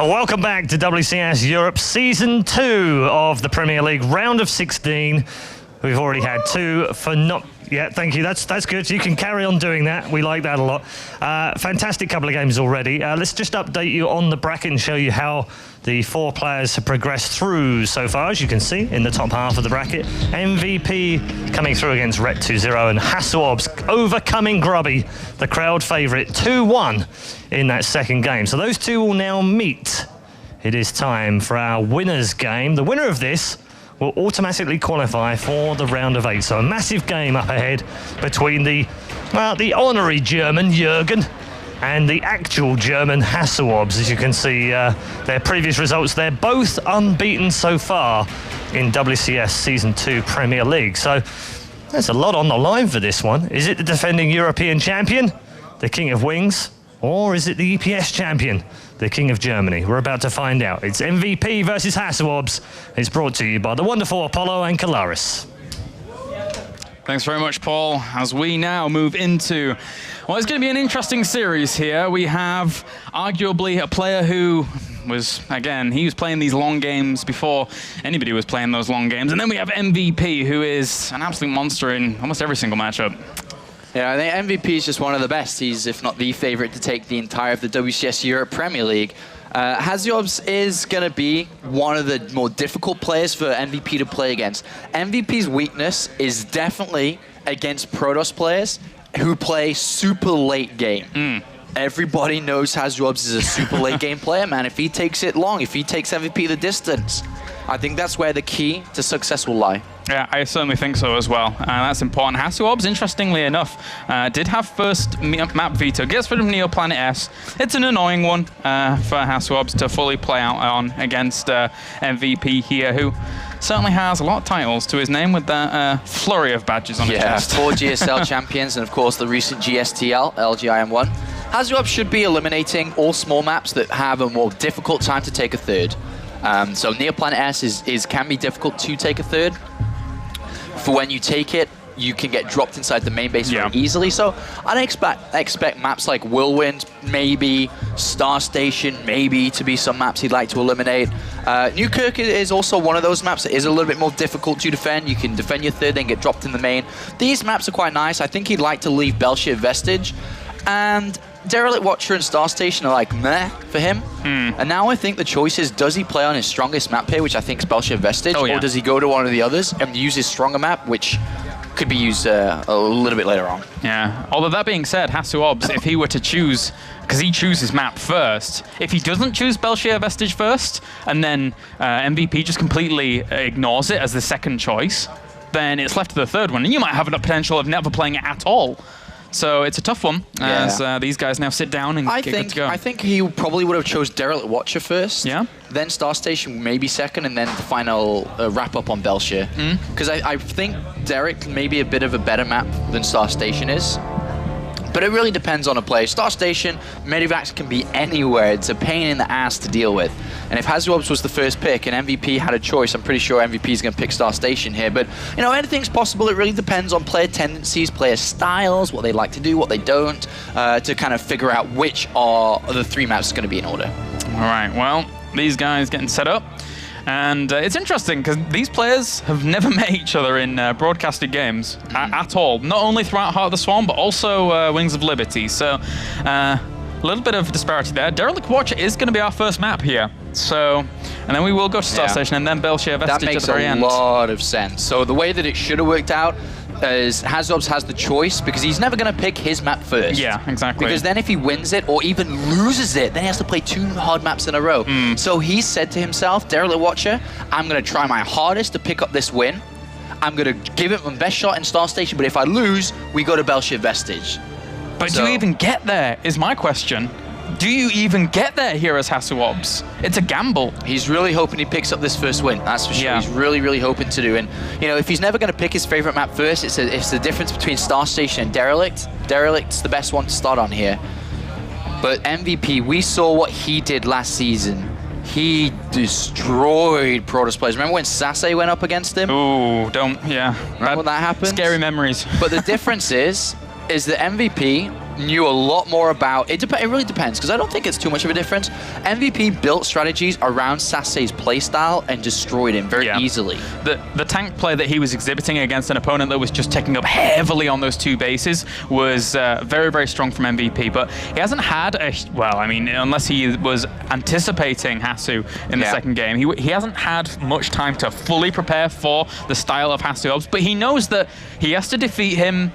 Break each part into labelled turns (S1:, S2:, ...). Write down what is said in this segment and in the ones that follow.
S1: Well, welcome back to WCS Europe Season 2 of the Premier League Round of 16. We've already had 2 for not... Yeah, thank you. That's good. You can carry on doing that. We like that a lot. Fantastic couple of games already. Let's just update you on the bracket and show you how the 4 players have progressed through so far. As you can see in the top half of the bracket, MVP coming through against Ret20 and HasuObs overcoming Grubby, the crowd favourite, 2-1 in that second game. So those 2 will now meet. It is time for our winners game. The winner of this will automatically qualify for the round of 8. So a massive game up ahead between the honorary German, Jürgen, and the actual German HasuObs. As you can see, their previous results, they're both unbeaten so far in WCS Season 2 Premier League. So there's a lot on the line for this one. Is it the defending European champion, the King of Wings, or is it the EPS champion, the King of Germany? We're about to find out. It's MVP versus HasuObs. It's brought to you by the wonderful Apollo and Colaris.
S2: Thanks very much, Paul. As we now move into, well, it's going to be an interesting series here. We have arguably a player who was, again, he was playing these long games before anybody was playing those long games. And then we have MVP, who is an absolute monster in almost every single matchup.
S3: Yeah, I think MVP is just one of the best. He's, if not the favorite, to take the entire of the WCS Europe Premier League. HasuObs is going to be one of the more difficult players for MVP to play against. MVP's weakness is definitely against Protoss players who play super late game. Everybody knows HasuObs is a super late game player, man. If he takes it long, if he takes MVP the distance, I think that's where the key to success will lie.
S2: Yeah, I certainly think so as well. That's important. HasuObs, interestingly enough, did have first map veto. Gets rid of Neoplanet S. It's an annoying one for HasuObs to fully play out on against MVP here, who certainly has a lot of titles to his name with that flurry of badges on his chest.
S3: 4 GSL champions and, of course, the recent GSTL, LGIM1. HasuObs should be eliminating all small maps that have a more difficult time to take a third. So Neoplanet S can be difficult to take a third. For when you take it, you can get dropped inside the main base very easily. So I expect maps like Whirlwind, maybe Star Station, maybe to be some maps he'd like to eliminate. Newkirk is also one of those maps that is a little bit more difficult to defend. You can defend your third, then get dropped in the main. These maps are quite nice. I think he'd like to leave Belshir Vestige. And Derelict Watcher and Star Station are like meh for him. And now I think the choice is, does he play on his strongest map here, which I think is Belshir Vestige, or does he go to one of the others and use his stronger map, which could be used a little bit later on.
S2: Yeah, although that being said, HasuObs, if he were to choose, because he chooses map first, if he doesn't choose Belshir Vestige first, and then MVP just completely ignores it as the second choice, then it's left to the third one, and you might have the potential of never playing it at all. So it's a tough one, as these guys now sit down and get good to go.
S3: I think he probably would have chose Derelict Watcher first, then Star Station maybe second, and then the final wrap-up on Belshir. Because I think Derek may be a bit of a better map than Star Station is. But it really depends on a play. Star Station, Medivacs can be anywhere. It's a pain in the ass to deal with. And if HasuObs was the first pick and MVP had a choice, I'm pretty sure MVP is going to pick Star Station here. But, you know, anything's possible. It really depends on player tendencies, player styles, what they like to do, what they don't, to kind of figure out which are the 3 maps going to be in order.
S2: All right, well, these guys getting set up. And it's interesting because these players have never met each other in broadcasted games at all. Not only throughout Heart of the Swarm, but also Wings of Liberty. So a little bit of disparity there. Derelict Watcher is going to be our first map here. So, and then we will go to Star Station and then Belshir Vestige at the very end.
S3: That makes a lot of sense. So the way that it should have worked out is HasuObs has the choice because he's never going to pick his map first.
S2: Yeah, exactly.
S3: Because then if he wins it or even loses it, then he has to play 2 hard maps in a row. So he said to himself, Derelict Watcher, I'm going to try my hardest to pick up this win. I'm going to give it my best shot in Star Station, but if I lose, we go to Belshir Vestige.
S2: But do you even get there, is my question. Do you even get there here as HasuObs? It's a gamble.
S3: He's really hoping he picks up this first win, that's for sure. He's really, really hoping to do. And, you know, if he's never going to pick his favorite map first, it's the difference between Star Station and Derelict. Derelict's the best one to start on here. But MVP, we saw what he did last season. He destroyed Protoss players. Remember when Sase went up against him?
S2: Ooh, don't,
S3: Remember when that happened?
S2: Scary memories.
S3: But the difference is that MVP knew a lot more about it. It really depends, because I don't think it's too much of a difference. MVP built strategies around Sasse's playstyle and destroyed him very easily.
S2: The tank play that he was exhibiting against an opponent that was just taking up heavily on those 2 bases was very, very strong from MVP. But he hasn't had a, well, I mean, unless he was anticipating Hasu in the second game, he hasn't had much time to fully prepare for the style of HasuObs. But he knows that he has to defeat him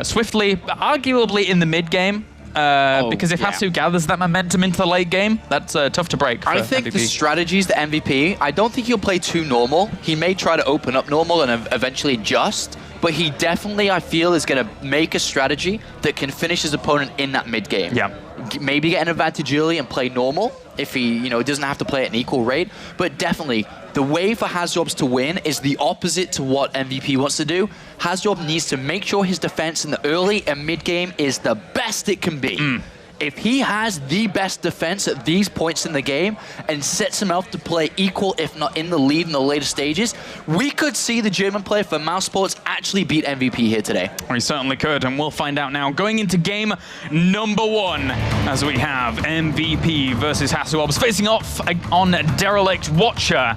S2: swiftly, arguably in the mid game. Because if Hasu gathers that momentum into the late game, that's tough to break.
S3: I think the strategies that MVP, I don't think he'll play too normal. He may try to open up normal and eventually adjust, but he definitely, I feel, is going to make a strategy that can finish his opponent in that mid game.
S2: Yeah.
S3: Maybe get an advantage early and play normal if he, doesn't have to play at an equal rate. But definitely, the way for HasuObs to win is the opposite to what MVP wants to do. HasuObs needs to make sure his defense in the early and mid game is the best it can be. If he has the best defense at these points in the game and sets him up to play equal, if not in the lead in the later stages, we could see the German player for Mouse Sports actually beat MVP here today.
S2: We certainly could, and we'll find out now. Going into game number 1, as we have MVP versus HasuObs facing off on Derelict Watcher.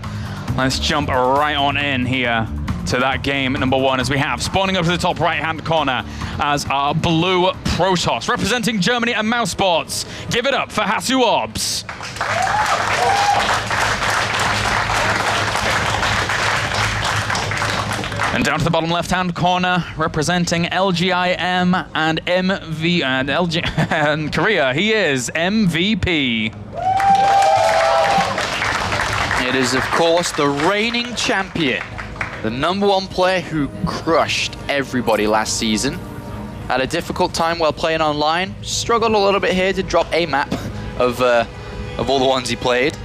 S2: Let's jump right on in here to that game number 1, as we have spawning up to the top right-hand corner as our blue Protoss, representing Germany and Mouse Sports. Give it up for HasuObs. And down to the bottom left-hand corner, representing LGIM and MV and LG and Korea, he is MVP.
S3: It is, of course, the reigning champion. The #1 player who crushed everybody last season. Had a difficult time while playing online. Struggled a little bit here to drop a map of all the ones he played.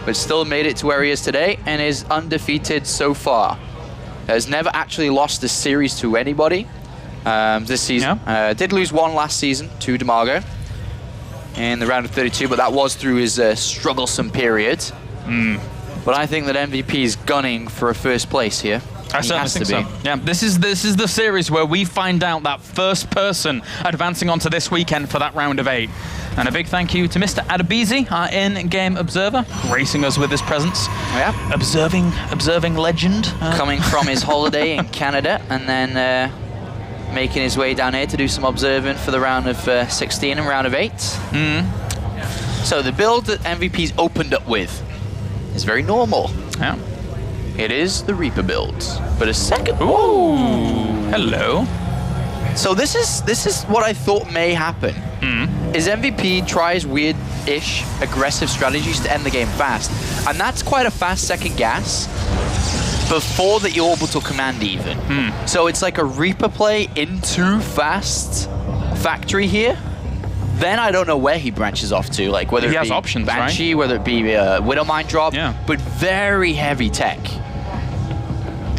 S3: But still made it to where he is today and is undefeated so far. Has never actually lost this series to anybody this season. Did lose 1 last season to Demago in the round of 32, but that was through his strugglesome period. But I think that MVP is gunning for a first place here.
S2: I certainly think so. Yeah, this is the series where we find out that first person advancing onto this weekend for that round of 8. And a big thank you to Mr. Adabizi, our in-game observer, gracing us with his presence.
S3: Yeah.
S2: Observing legend.
S3: Coming from his holiday in Canada and then making his way down here to do some observing for the round of 16 and round of 8. So the build that MVP's opened up with is very normal.
S2: Yeah.
S3: It is the Reaper build, but a second.
S2: Ooh, hello.
S3: So this is what I thought may happen. Is MVP tries weird-ish aggressive strategies to end the game fast, and that's quite a fast second gas before the orbital command even. So it's like a Reaper play into fast factory here. Then I don't know where he branches off to, like whether it be
S2: options,
S3: Banshee, whether it be Widowmine drop, but very heavy tech.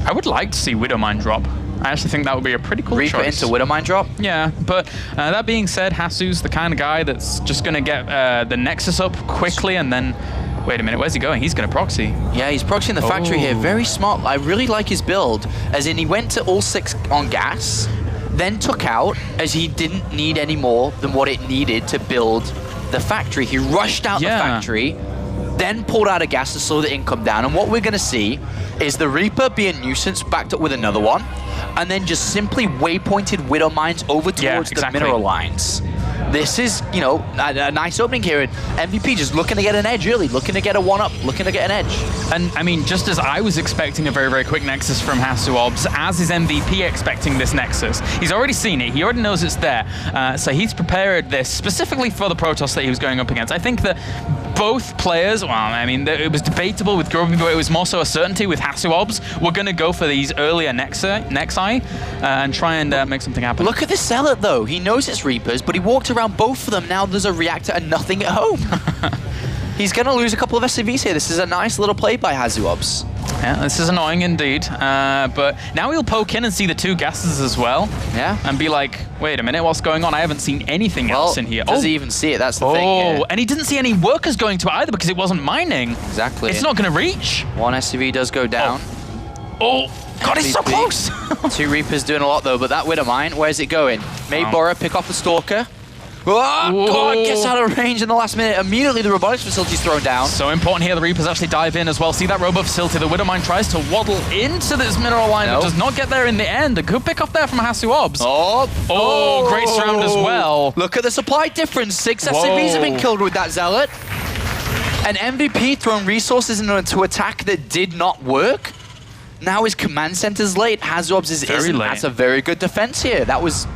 S2: I would like to see Widowmine drop. I actually think that would be a pretty cool
S3: Reaper
S2: choice.
S3: into Widowmine drop?
S2: Yeah, but that being said, Hasu's the kind of guy that's just going to get the Nexus up quickly and then... Wait a minute, where's he going? He's going to proxy. Yeah,
S3: he's proxying the factory here. Very smart. I really like his build, as in he went to all 6 on gas, then took out, as he didn't need any more than what it needed to build the factory. He rushed out the factory, then pulled out a gas to slow the income down. And what we're going to see is the Reaper be a nuisance backed up with another one, and then just simply waypointed Widow Mines over towards the mineral lines. This is, you know, a nice opening here, and MVP just looking to get an edge early, looking to get a 1-up, looking to get an edge.
S2: And, I mean, just as I was expecting a very, very quick Nexus from HasuObs, as is MVP expecting this Nexus. He's already seen it. He already knows it's there. So he's prepared this specifically for the Protoss that he was going up against. I think that both players, well, I mean, it was debatable with Groby, but it was more so a certainty with HasuObs. We're going to go for these earlier Nexi and try and make something happen.
S3: Look at this Zealot, though. He knows it's Reapers, but he walked around both of them. Now there's a reactor and nothing at home. He's going to lose a couple of SCVs here. This is a nice little play by HasuObs.
S2: Yeah, this is annoying indeed. But now he'll poke in and see the 2 gases as well.
S3: Yeah.
S2: And be like, wait a minute, what's going on? I haven't seen anything else in here.
S3: Does he even see it? That's the thing.
S2: Oh, and he didn't see any workers going to it either because it wasn't mining.
S3: Exactly.
S2: It's not going to reach.
S3: 1 SCV does go down.
S2: Oh, God, it's so close.
S3: 2 Reapers doing a lot, though, but that Widowmine, where's it going? May Bora pick off the Stalker. Oh, God, gets out of range in the last minute. Immediately, the robotics facility's thrown down.
S2: So important here. The Reapers actually dive in as well. See that robot facility. The Widowmine tries to waddle into this mineral line, but does not get there in the end. A good pick off there from HasuObs. Oh, great surround as well.
S3: Look at the supply difference. 6 SCVs have been killed with that Zealot. An MVP throwing resources into attack that did not work. Now his command center's late. HasuObs is isn't. That's a very good defense here. That was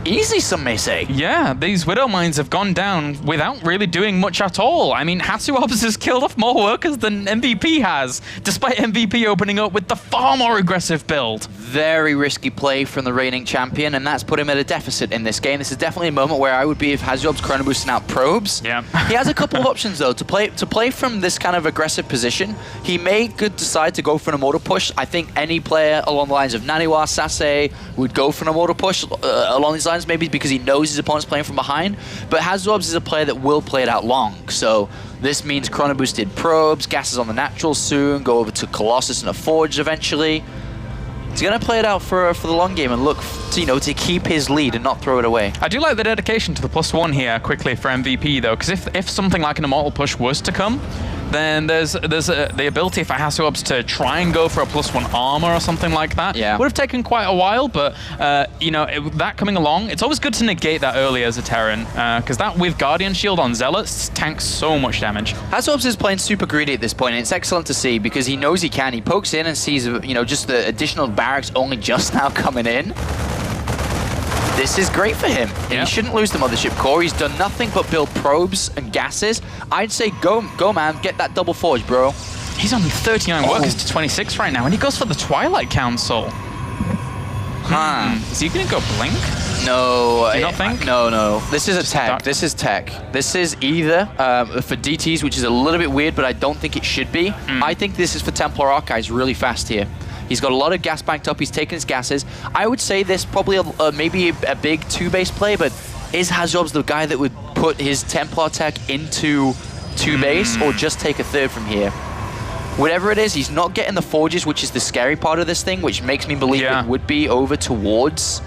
S3: easy, some may say.
S2: Yeah, these Widow Mines have gone down without really doing much at all. I mean, HasuObs has killed off more workers than MVP has, despite MVP opening up with the far more aggressive build.
S3: Very risky play from the reigning champion, and that's put him at a deficit in this game. This is definitely a moment where I would be if HasuObs chrono boosting out probes.
S2: Yeah.
S3: He has a couple of options though to play from this kind of aggressive position. He may decide to go for an immortal push. I think any player along the lines of Naniwa, Sase would go for an immortal push along these lines, maybe because he knows his opponent's playing from behind. But HasuObs is a player that will play it out long. So this means chrono boosted probes, gases on the natural soon, go over to Colossus and a Forge eventually. He's going to play it out for the long game and look to, to keep his lead and not throw it away.
S2: I do like the dedication to the +1 here quickly for MVP though, because if something like an immortal push was to come, then there's the ability for HasuObs to try and go for a +1 armor or something like that.
S3: Yeah.
S2: Would have taken quite a while, but that coming along, it's always good to negate that early as a Terran, because that with Guardian Shield on Zealots tanks so much damage.
S3: HasuObs is playing super greedy at this point, and it's excellent to see because he knows he can. He pokes in and sees, just the additional barracks only just now coming in. This is great for him. He shouldn't lose the Mothership core. He's done nothing but build probes and gases. I'd say go man, get that double forge, bro.
S2: He's only 39 workers to 26 right now, and he goes for the Twilight Council. Is he going to go Blink?
S3: No.
S2: Do you not think?
S3: No. This is a tech. This is tech. This is either for DTs, which is a little bit weird, but I don't think it should be. I think this is for Templar Archives really fast here. He's got a lot of gas banked up. He's taken his gases. I would say this probably maybe a big 2-base play, but is HasuObs the guy that would put his Templar tech into 2-base or just take a third from here? Whatever it is, he's not getting the forges, which is the scary part of this thing, which makes me believe it would be over towards.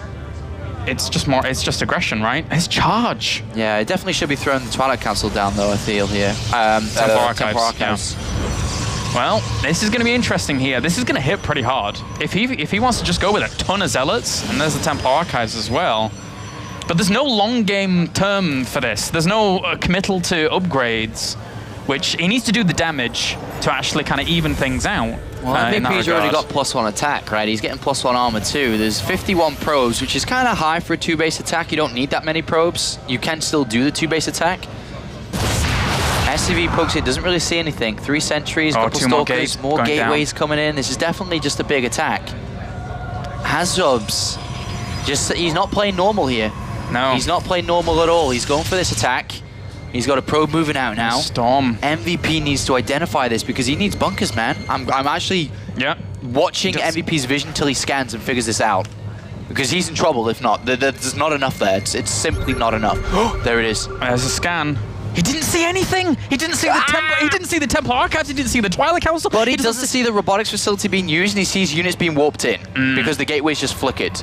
S2: It's just aggression, right? It's charge.
S3: Yeah, it definitely should be throwing the Twilight Council down, though, I feel here.
S2: Templar Archives. Well, this is going to be interesting here. This is going to hit pretty hard. If he wants to just go with a ton of Zealots, and there's the Templar Archives as well. But there's no long game term for this. There's no committal to upgrades, which he needs to do the damage to actually kind of even things out.
S3: Well, MVP's already got +1 attack, right? He's getting +1 armor too. There's 51 probes, which is kind of high for a 2-base attack. You don't need that many probes. You can still do the 2-base attack. SCV pokes it, doesn't really see anything. 3 sentries, couple stalkers, more gateways coming in. This is definitely just a big attack. HasuObs, he's not playing normal here.
S2: No.
S3: He's not playing normal at all. He's going for this attack. He's got a probe moving out now.
S2: Storm.
S3: MVP needs to identify this because he needs bunkers, man. I'm actually watching MVP's vision until he scans and figures this out. Because he's in trouble if not. There's not enough there. It's simply not enough. There it is.
S2: There's a scan. He didn't see anything. He didn't see the Templar Archives. He didn't see the Twilight Council.
S3: But he doesn't see the robotics facility being used, and he sees units being warped in because the gateway's just flickered.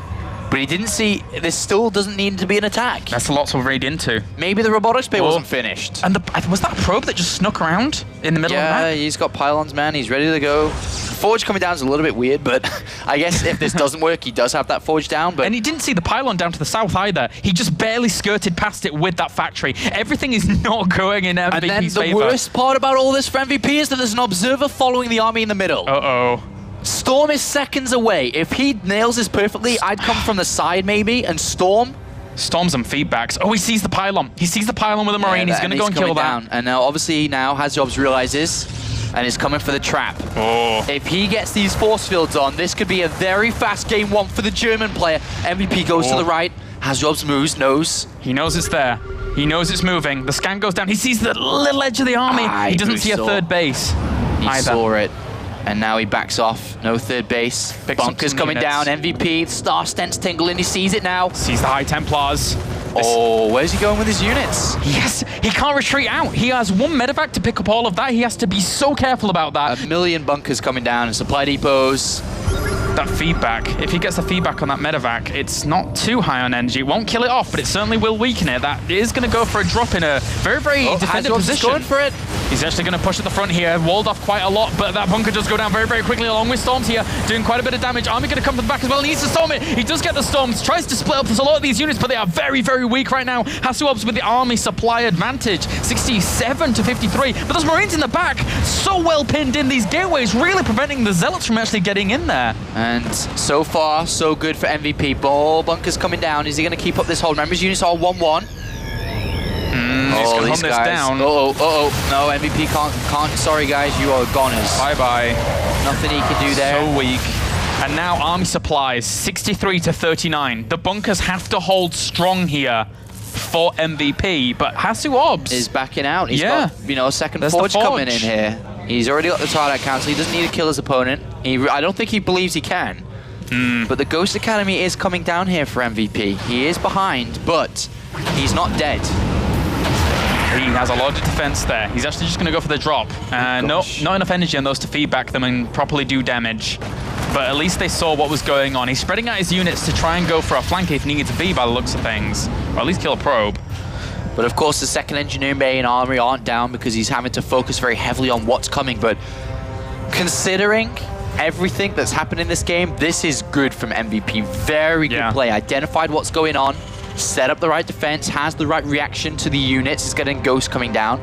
S3: But he didn't see. This still doesn't need to be an attack.
S2: That's a lot to read into.
S3: Maybe the robotics bay wasn't finished.
S2: And was that a probe that just snuck around in the middle of the map?
S3: Yeah, he's got pylons, man. He's ready to go. Forge coming down is a little bit weird, but I guess if this doesn't work, he does have that forge down. But
S2: and he didn't see the pylon down to the south either. He just barely skirted past it with that factory. Everything is not going in MVP's favor.
S3: And then the worst part about all this for MVP is that there's an observer following the army in the middle.
S2: Uh-oh.
S3: Storm is seconds away. If he nails this perfectly, I'd come from the side maybe and Storm.
S2: Storms and feedbacks. Oh, he sees the pylon. He sees the pylon with a Marine. He's going to go and kill that.
S3: And now, obviously, HasuObs realizes and is coming for the trap.
S2: Oh.
S3: If he gets these force fields on, this could be a very fast game 1 for the German player. MVP goes to the right. HasuObs moves, knows.
S2: He knows it's there. He knows it's moving. The scan goes down. He sees the little edge of the army. He doesn't see a third base.
S3: He saw it. And now he backs off. No third base. Bunkers coming down. MVP. Star stents tingling. He sees it now.
S2: Sees the High Templars.
S3: Oh, where's he going with his units?
S2: Yes, he can't retreat out. He has 1 medevac to pick up all of that. He has to be so careful about that.
S3: 1 million bunkers coming down and supply depots.
S2: that feedback. If he gets the feedback on that medevac, it's not too high on energy. It won't kill it off, but it certainly will weaken it. That is going to go for a drop in a very, very defended position.
S3: Going for it.
S2: He's actually going to push at the front here, walled off quite a lot, but that bunker does go down very, very quickly along with Storms here, doing quite a bit of damage. Army going to come from the back as well. He needs to storm it. He does get the Storms, tries to split up. There's a lot of these units, but they are very, very weak right now. HasuObs with the Army supply advantage, 67 to 53. But those Marines in the back, so well pinned in these gateways, really preventing the Zealots from actually getting in there.
S3: And so far, so good for MVP. Ball bunker's coming down. Is he going to keep up this hold? Remember, his units are 1-1.
S2: He's going to hunt this down.
S3: No, MVP can't. Sorry, guys, you are goners.
S2: Bye-bye.
S3: Nothing he can do there.
S2: So weak. And now Army supplies, 63 to 39. The bunkers have to hold strong here for MVP, but HasuObs
S3: is backing out. He's got, a second forge coming in here. He's already got the target cancel. He doesn't need to kill his opponent. I don't think he believes he can. But the Ghost Academy is coming down here for MVP. He is behind, but he's not dead.
S2: He has a lot of defense there. He's actually just going to go for the drop. No, not enough energy on those to feedback them and properly do damage. But at least they saw what was going on. He's spreading out his units to try and go for a flank if needed to be by the looks of things. Or at least kill a probe.
S3: But of course the second engineering bay and armory aren't down because he's having to focus very heavily on what's coming. But considering everything that's happened in this game, this is good from MVP. Very good play. Identified what's going on, set up the right defense, has the right reaction to the units. It's getting Ghost coming down.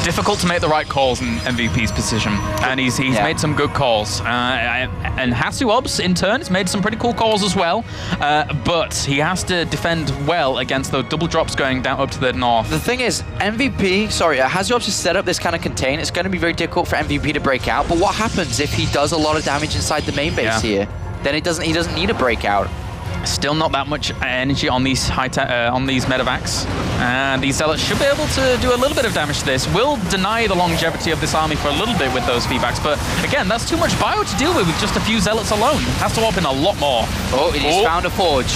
S2: Difficult to make the right calls in MVP's position, and he's made some good calls. And HasuObs, in turn, has made some pretty cool calls as well, but he has to defend well against those double drops going down up to the north.
S3: The thing is, HasuObs has set up this kind of contain. It's going to be very difficult for MVP to break out, but what happens if he does a lot of damage inside the main base here? Then he doesn't need a breakout.
S2: Still not that much energy on these medevacs, and these Zealots should be able to do a little bit of damage to this. Will deny the longevity of this army for a little bit with those feedbacks, but again, that's too much bio to deal with just a few Zealots alone. Has to open a lot more.
S3: He's found a forge.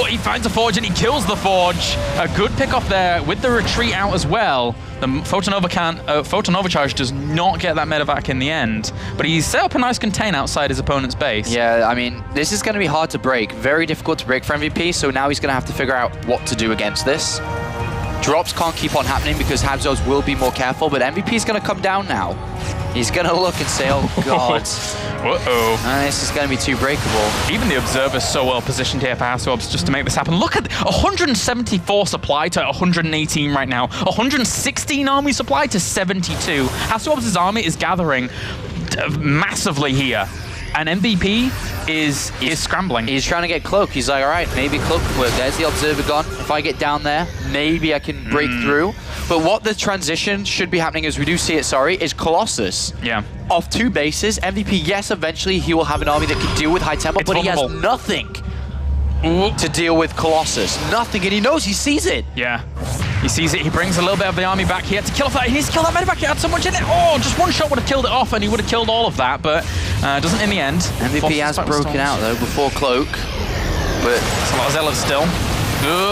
S2: He finds a forge and he kills the forge. A good pick off there with the retreat out as well. The Photon Overcharge does not get that medevac in the end, but he's set up a nice contain outside his opponent's base.
S3: Yeah, I mean, this is going to be hard to break. Very difficult to break for MVP, so now he's going to have to figure out what to do against this. Drops can't keep on happening because HasuObs will be more careful, but MVP is going to come down now. He's going to look and say, oh, God. This is going to be too breakable.
S2: Even the Observer's so well positioned here for HasuObs just to make this happen. Look at 174 supply to 118 right now. 116 army supply to 72. HasuObs' army is gathering massively here. And MVP is scrambling.
S3: He's trying to get Cloak. He's like, all right, maybe Cloak can work. There's the Observer gone. If I get down there, maybe I can break through. But what the transition should be happening, as we do see it, is Colossus.
S2: Yeah.
S3: Off two bases. MVP, yes, eventually he will have an army that can deal with high tempo, but he has nothing to deal with Colossus. Nothing, and he knows, he sees it.
S2: Yeah. He sees it, he brings a little bit of the army back. He had to kill off that, he needs to kill that medevac, he had so much in it. Oh, just one shot would have killed it off and he would have killed all of that, but doesn't in the end.
S3: MVP has broken out though before Cloak, but
S2: it's a lot of Zealots still.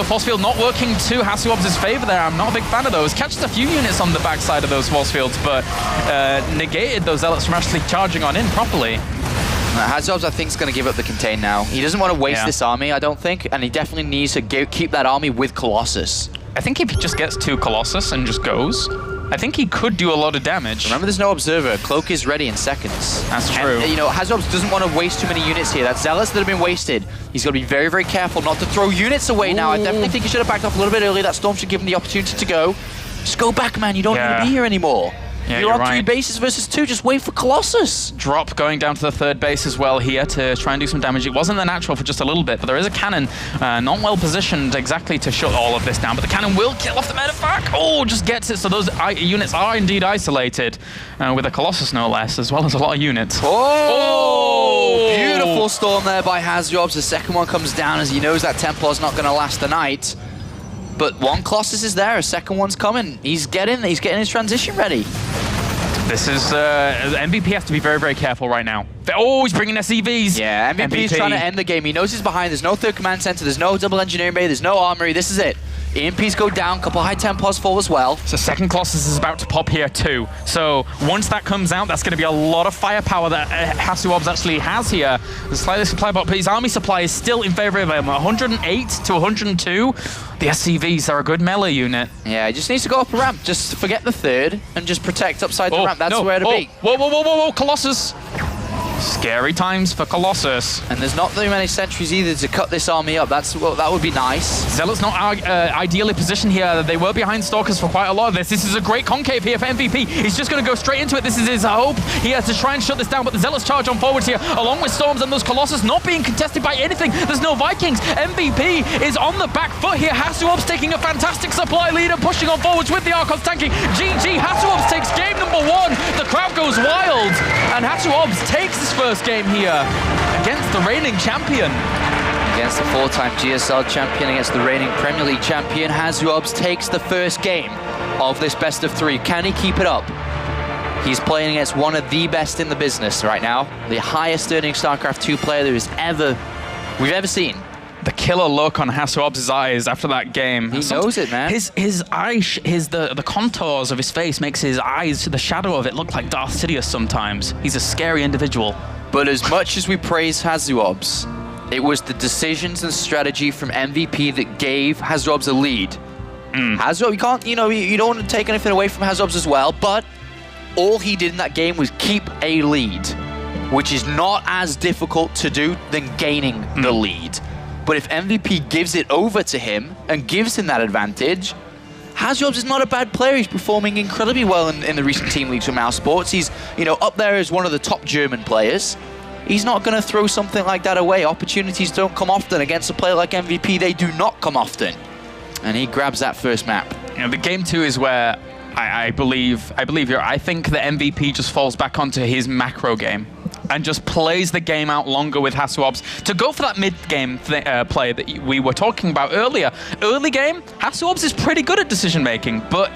S2: Force field not working to HasuObs' favor there. I'm not a big fan of those. Catches a few units on the backside of those force fields, but negated those Zealots from actually charging on in properly.
S3: HasuObs, I think, is going to give up the contain now. He doesn't want to waste this army, I don't think, and he definitely needs to keep that army with Colossus.
S2: I think if he just gets to Colossus and just goes, I think he could do a lot of damage.
S3: Remember, there's no Observer. Cloak is ready in seconds.
S2: That's true.
S3: And, HasuObs doesn't want to waste too many units here. That's Zealots that have been wasted. He's got to be very, very careful not to throw units away now. I definitely think he should have backed off a little bit earlier. That Storm should give him the opportunity to go. Just go back, man. You don't need to be here anymore.
S2: Yeah,
S3: you're on 3 bases versus 2. Just wait for Colossus.
S2: Drop going down to the 3rd base as well here to try and do some damage. It wasn't the natural for just a little bit, but there is a cannon not well positioned exactly to shut all of this down. But the cannon will kill off the medevac. Oh, just gets it. So those units are indeed isolated with a Colossus no less, as well as a lot of units.
S3: Oh! Beautiful storm there by HasuObs. The second one comes down as he knows that Templar's not going to last the night. But one Colossus is there, a second one's coming. He's getting his transition ready.
S2: This is, MVP has to be very, very careful right now. Oh, he's bringing SCVs.
S3: Yeah, MVP is trying to end the game. He knows he's behind. There's no 3rd command center. There's no double engineering bay. There's no armory. This is it. EMPs go down, couple high tempos fall as well.
S2: So second Colossus is about to pop here too. So once that comes out, that's going to be a lot of firepower that HasuObs actually has here. The slightly supply bot, but his army supply is still in favor of him. 108 to 102. The SCVs are a good melee unit.
S3: Yeah, he just needs to go up a ramp. Just forget the third and just protect upside the ramp. That's where to be.
S2: Whoa, Colossus. Scary times for Colossus.
S3: And there's not very many sentries either to cut this army up. That would be nice.
S2: Zealot's not ideally positioned here. They were behind Stalkers for quite a lot of this. This is a great concave here for MVP. He's just going to go straight into it. This is his hope. He has to try and shut this down, but the Zealots charge on forwards here, along with Storms and those Colossus not being contested by anything. There's no Vikings. MVP is on the back foot here. HasuObs taking a fantastic supply lead and pushing on forwards with the Archons tanking. GG, HasuObs takes game number 1. The crowd goes wild, and HasuObs takes this first game here against the reigning champion.
S3: Against the 4-time GSL champion, against the reigning Premier League champion, HasuObs takes the first game of this best of 3. Can he keep it up? He's playing against one of the best in the business right now. The highest earning StarCraft 2 player we've ever seen.
S2: The killer look on HasuObs' eyes after that game.
S3: He knows it, man.
S2: His eyes, the contours of his face makes his eyes, the shadow of it, look like Darth Sidious sometimes. He's a scary individual.
S3: But as much as we praise HasuObs, it was the decisions and strategy from MVP that gave HasuObs a lead. HasuObs, you can't, you don't want to take anything away from HasuObs as well, but all he did in that game was keep a lead, which is not as difficult to do than gaining the lead. But if MVP gives it over to him and gives him that advantage, HasuObs is not a bad player. He's performing incredibly well in the recent team leagues with Mouse Sports. He's, up there as one of the top German players. He's not going to throw something like that away. Opportunities don't come often against a player like MVP. They do not come often. And he grabs that first map.
S2: The game 2 is where I believe you're. I think the MVP just falls back onto his macro game and just plays the game out longer with HasuObs to go for that mid-game play that we were talking about earlier. Early game, HasuObs is pretty good at decision-making, but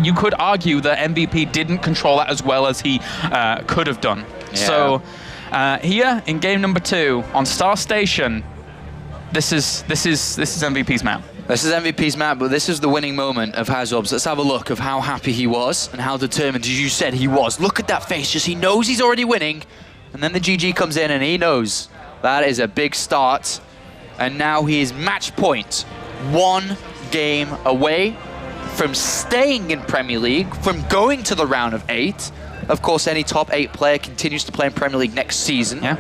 S2: you could argue that MVP didn't control that as well as he could have done. Yeah. So here in game number 2 on Star Station, this is MVP's map.
S3: This is MVP's map, but this is the winning moment of HasuObs. Let's have a look of how happy he was and how determined, as you said, he was. Look at that face, just he knows he's already winning. And then the GG comes in and he knows that is a big start. And now he is match point, 1 game away from staying in Premier League, from going to the round of 8. Of course, any top 8 player continues to play in Premier League next season.
S2: Yeah.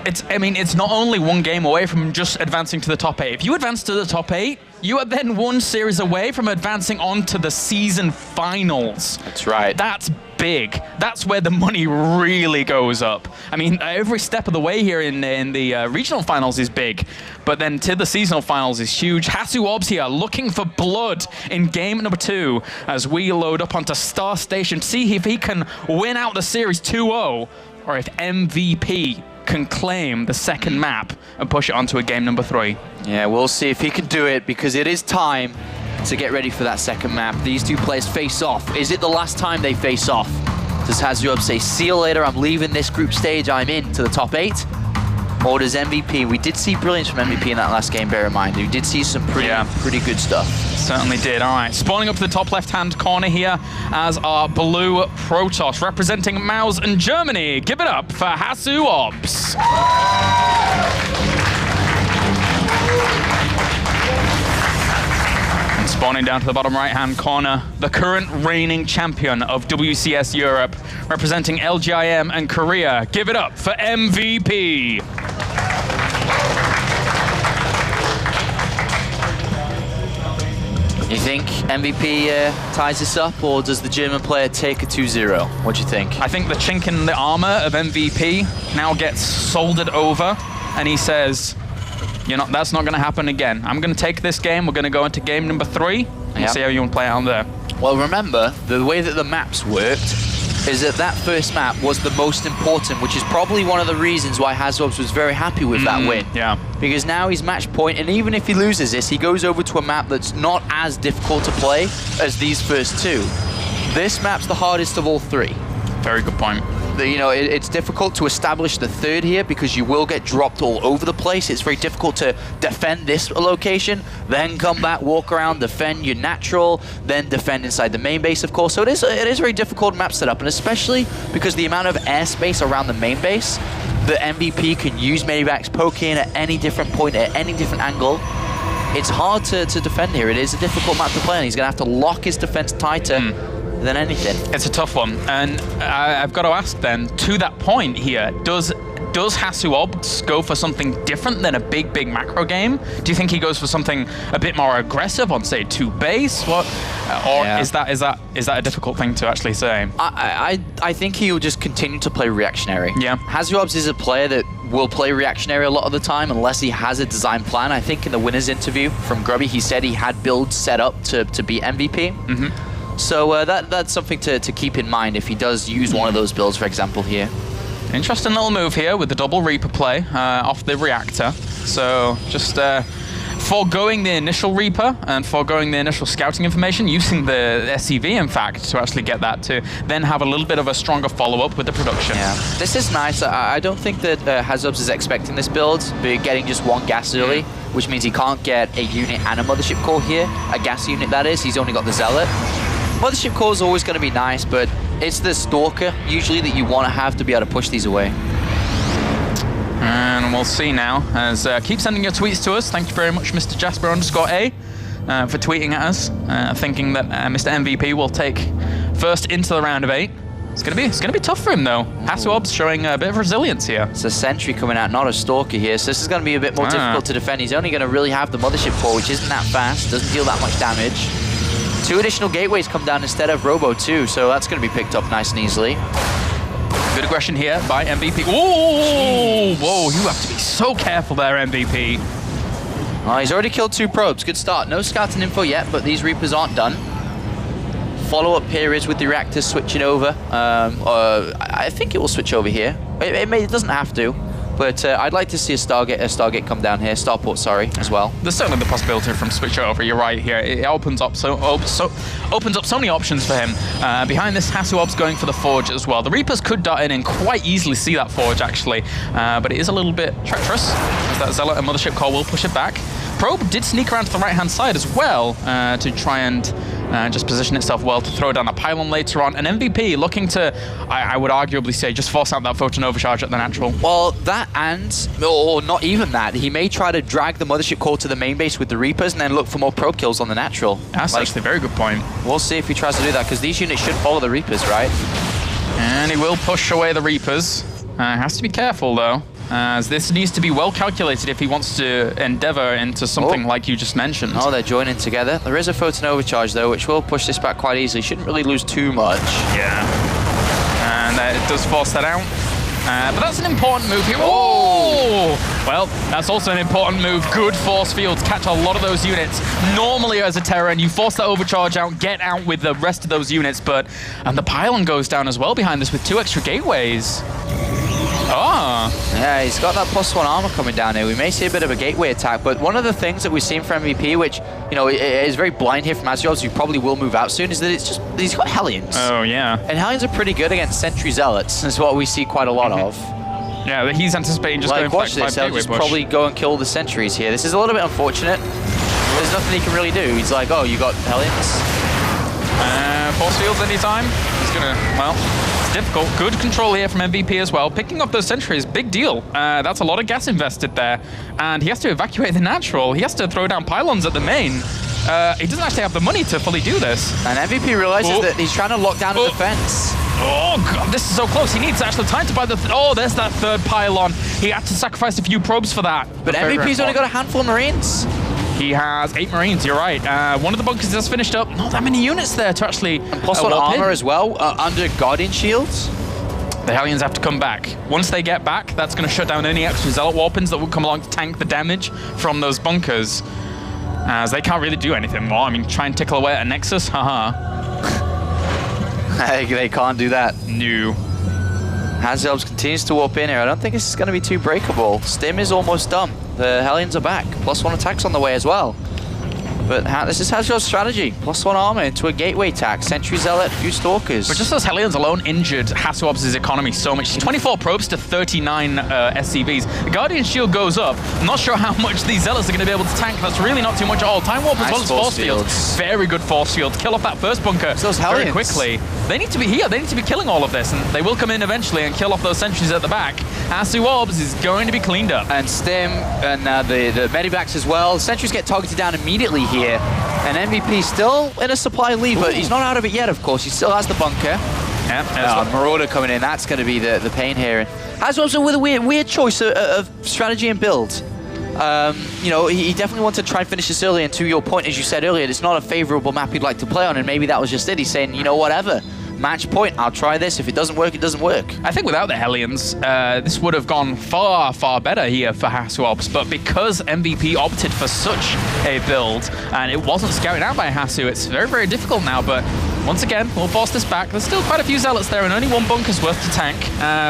S2: It's not only 1 game away from just advancing to the top 8. If you advance to the top 8, you are then 1 series away from advancing on to the season finals.
S3: That's right.
S2: That's big. That's where the money really goes up. Every step of the way here in the regional finals is big, but then to the seasonal finals is huge. HasuObs here looking for blood in game number 2 as we load up onto Star Station. See if he can win out the series 2-0, or if MVP can claim the second map and push it onto a game number 3.
S3: Yeah, we'll see if he can do it, because it is time to get ready for that second map. These 2 players face off. Is it the last time they face off? Does HasuObs say, see you later, I'm leaving this group stage, I'm in to the top 8? Or does MVP, we did see brilliance from MVP in that last game, bear in mind. We did see some pretty good stuff.
S2: Certainly did. All right, spawning up to the top left-hand corner here as our blue Protoss, representing Maus and Germany. Give it up for HasuObs. And spawning down to the bottom right-hand corner, the current reigning champion of WCS Europe, representing LGIM and Korea. Give it up for MVP.
S3: You think MVP ties this up, or does the German player take a 2-0? What do you think?
S2: I think the chink in the armor of MVP now gets soldered over, and he says, that's not going to happen again. I'm going to take this game. We're going to go into game number 3 and see how you want to play out there.
S3: Well, remember, the way that the maps worked is that first map was the most important, which is probably one of the reasons why HasuObs was very happy with that win.
S2: Yeah.
S3: Because now he's match point, and even if he loses this, he goes over to a map that's not as difficult to play as these first 2. This map's the hardest of all 3.
S2: Very good point.
S3: You know, it's difficult to establish the third here because you will get dropped all over the place. It's very difficult to defend this location, then come back, walk around, defend your natural, then defend inside the main base, of course. So it is very difficult map setup, and especially because the amount of airspace around the main base, the MVP can use Medivacs, poke in at any different point, at any different angle. It's hard to defend here. It is a difficult map to play, and he's going to have to lock his defense tighter than anything. It's
S2: a tough one, and I've got to ask then, to that point here, does HasuObs go for something different than a big macro game? Do you think he goes for something a bit more aggressive on, say, 2 base? What, or is that a difficult thing to actually say?
S3: I think he'll just continue to play reactionary.
S2: Yeah.
S3: HasuObs is a player that will play reactionary a lot of the time unless he has a design plan. I think in the winner's interview from Grubby, he said he had builds set up to beat MVP. So that's something to keep in mind if he does use one of those builds, for example, here.
S2: Interesting little move here with the double Reaper play off the reactor. So just foregoing the initial Reaper and foregoing the initial scouting information, using the SCV, in fact, to actually get that to then have a little bit of a stronger follow-up with the production.
S3: Yeah, this is nice. I don't think that HasuObs is expecting this build, but getting just 1 gas early, which means he can't get a unit and a mothership core here. A gas unit, that is. He's only got the Zealot. Mothership core is always going to be nice, but it's the Stalker usually that you want to have to be able to push these away.
S2: And we'll see now, as keep sending your tweets to us. Thank you very much, Mr. Jasper_A, for tweeting at us, thinking that Mr. MVP will take first into the round of 8. It's gonna be tough for him though. HasuObs showing a bit of resilience here.
S3: It's a sentry coming out, not a Stalker here, so this is gonna be a bit more difficult to defend. He's only gonna really have the mothership core, which isn't that fast, doesn't deal that much damage. 2 additional gateways come down instead of Robo too, so that's gonna be picked up nice and easily.
S2: Good aggression here by MVP. Ooh, whoa, you have to be so careful there, MVP.
S3: Oh, he's already killed 2 probes, good start. No scouting info yet, but these Reapers aren't done. Follow-up here is with the reactors switching over. I think it will switch over here. It doesn't have to, but I'd like to see a Stargate come down here, Starport, sorry, as well.
S2: There's certainly the possibility from switch over. You're right here. It opens up so many options for him. Behind this, HasuObs going for the Forge as well. The Reapers could dart in and quite easily see that Forge actually, but it is a little bit treacherous. That Zealot and Mothership Core will push it back. Probe did sneak around to the right-hand side as well to try and just position itself well to throw down a pylon later on. And MVP looking to, I would arguably say, just force out that photon overcharge at the natural.
S3: Well, that or not even that. He may try to drag the Mothership Core to the main base with the Reapers and then look for more probe kills on the natural.
S2: That's actually a very good point.
S3: We'll see if he tries to do that, because these units should follow the Reapers, right?
S2: And he will push away the Reapers. Has to be careful, though, as this needs to be well calculated if he wants to endeavor into something like you just mentioned.
S3: Oh, they're joining together. There is a photon overcharge, though, which will push this back quite easily. Shouldn't really lose too much.
S2: Yeah. And it does force that out. But that's an important move here. Oh! Well, that's also an important move. Good force fields catch a lot of those units. Normally as a Terran, you force that overcharge out, get out with the rest of those units, but the pylon goes down as well behind this with 2 extra gateways. Oh.
S3: Yeah, he's got that +1 armor coming down here. We may see a bit of a gateway attack, but one of the things that we've seen from MVP, which, you know, is very blind here from HasuObs, who probably will move out soon, is that it's just, he's got Hellions.
S2: Oh, yeah.
S3: And Hellions are pretty good against Sentry Zealots, is what we see quite a lot of.
S2: Yeah, he's anticipating just going for
S3: watch this, he'll just probably go and kill the Sentries here. This is a little bit unfortunate. There's nothing he can really do. He's like, oh, you got Hellions?
S2: Force fields anytime. He's gonna, well, it's difficult. Good control here from MVP as well. Picking up those sentries, big deal. That's a lot of gas invested there. And he has to evacuate the natural. He has to throw down pylons at the main. He doesn't actually have the money to fully do this.
S3: And MVP realizes that he's trying to lock down a defense.
S2: Oh, God, this is so close. He needs actually time to buy the... there's that 3rd pylon. He had to sacrifice a few probes for that.
S3: But MVP's only got a handful of Marines.
S2: He has 8 Marines, you're right. One of the bunkers just finished up. Not that many units there to actually...
S3: And +1 armor as well, under Guardian shields.
S2: The Hellions have to come back. Once they get back, that's going to shut down any extra Zealot Warpins that will come along to tank the damage from those bunkers. As they can't really do anything more. I mean, try and tickle away at a Nexus, haha.
S3: They can't do that.
S2: No.
S3: HasuObs continues to warp in here. I don't think this is going to be too breakable. Stim is almost done. The Hellions are back. +1 attacks on the way as well. But this is HasuObs' strategy. +1 armor into a gateway attack. Sentry Zealot, few Stalkers.
S2: But just those Hellions alone injured HasuObs' economy so much. 24 probes to 39 SCVs. The Guardian Shield goes up. I'm not sure how much these Zealots are going to be able to tank. That's really not too much at all. Time Warp as well as Force Fields. Very good Force Field. Kill off that first bunker very quickly. They need to be here. They need to be killing all of this. And they will come in eventually and kill off those sentries at the back. HasuObs is going to be cleaned up.
S3: And Stim and the Medivacs as well. Sentries get targeted down immediately here. And MVP still in a supply lead, but he's not out of it yet, of course. He still has the bunker.
S2: Yeah,
S3: Marauder coming in. That's going to be the pain here. HasuObs with a weird choice of strategy and build. You know, he definitely wants to try and finish this early, and to your point, as you said earlier, it's not a favorable map he'd like to play on, and maybe that was just it. He's saying, you know, whatever. Match point, I'll try this. If it doesn't work, it doesn't work.
S2: I think without the Hellions, this would have gone far, far better here for HasuObs, but because MVP opted for such a build, and it wasn't scouted out by Hasu, it's very, very difficult now, but once again, we'll force this back. There's still quite a few Zealots there and only one bunker's worth to tank,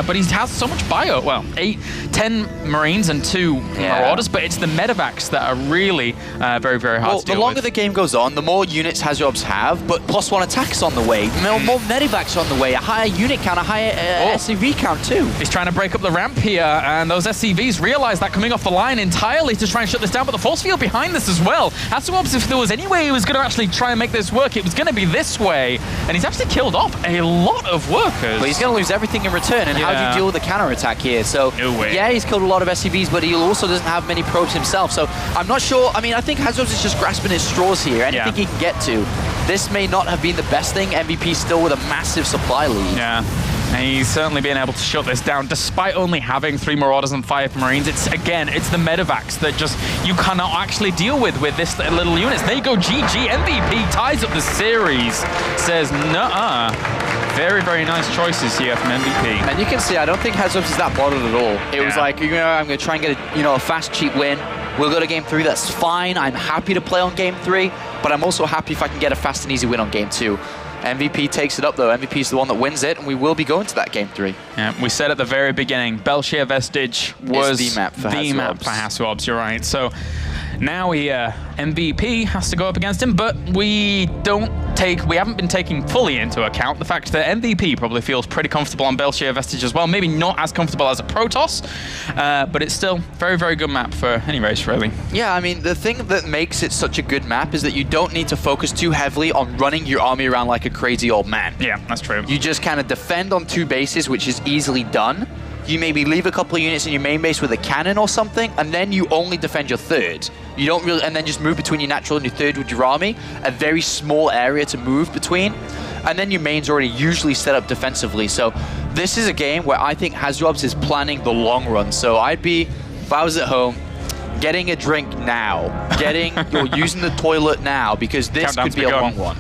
S2: but he has so much bio. Well, 10 Marines and 2 Marauders, but it's the Medivacs that are really very, very hard to deal with.
S3: The longer the game goes on, the more units HasuObs have, but +1 attacks on the way, more Medivacs on the way, a higher unit count, a higher SCV count too.
S2: He's trying to break up the ramp here, and those SCVs realize that coming off the line entirely to try and shut this down, but the force field behind this as well. HasuObs, if there was any way he was going to actually try and make this work, it was going to be this way. And he's actually killed off a lot of workers.
S3: But he's going to lose everything in return, and how do you deal with the counter-attack here? So, yeah, he's killed a lot of SCVs, but he also doesn't have many probes himself. So, I'm not sure. I mean, I think HasuObs is just grasping his straws here. Anything he can get to. This may not have been the best thing. MVP still with a massive supply lead.
S2: Yeah. And he's certainly been able to shut this down, despite only having 3 Marauders and 5 Marines. It's the Medivacs that just you cannot actually deal with this little units. There you go, GG. MVP ties up the series. Says, nuh-uh. Very, very nice choices here from MVP.
S3: And you can see, I don't think HasuObs is that bothered at all. It was like, you know, I'm going to try and get a fast, cheap win. We'll go to game 3, that's fine. I'm happy to play on game 3, but I'm also happy if I can get a fast and easy win on game 2. MVP takes it up though. MVP is the one that wins it, and we will be going to that game 3.
S2: Yeah, we said at the very beginning, Belshire Vestige was
S3: the map for
S2: HasuObs. You're right. So now MVP has to go up against him, but we haven't been taking fully into account the fact that MVP probably feels pretty comfortable on Belshire Vestige as well. Maybe not as comfortable as a Protoss, but it's still very, very good map for any race, really.
S3: Yeah, I mean, the thing that makes it such a good map is that you don't need to focus too heavily on running your army around like a crazy old man.
S2: Yeah, that's true.
S3: You just kind of defend on 2 bases, which is easily done. You maybe leave a couple of units in your main base with a cannon or something, and then you only defend your 3rd. You don't really, and then just move between your natural and your 3rd with your army, a very small area to move between, and then your main's already usually set up defensively. So this is a game where I think HasuObs is planning the long run. So I'd be, if I was at home, getting a drink now, using the toilet now, because this could be a long one.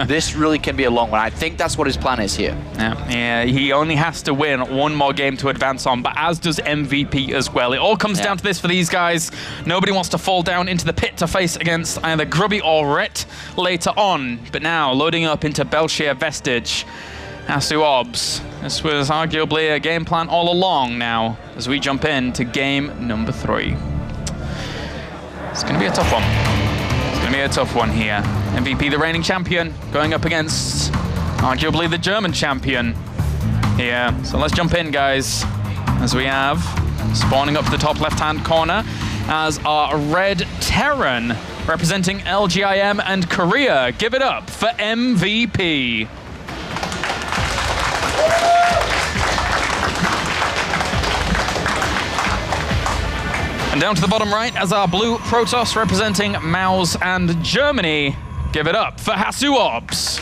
S3: This really can be a long one. I think that's what his plan is here.
S2: Yeah, he only has to win 1 more game to advance on, but as does MVP as well. It all comes down to this for these guys. Nobody wants to fall down into the pit to face against either Grubby or Rhett later on, but now loading up into Belshire Vestige. HasuObs. This was arguably a game plan all along now as we jump into game number 3. It's going to be a tough one. It's going to be a tough one here. MVP, the reigning champion, going up against arguably the German champion here. So let's jump in, guys, as we have spawning up to the top left-hand corner as our Red Terran representing LGIM and Korea. Give it up for MVP. And down to the bottom right as our blue Protoss representing Maus and Germany. Give it up for HasuObs.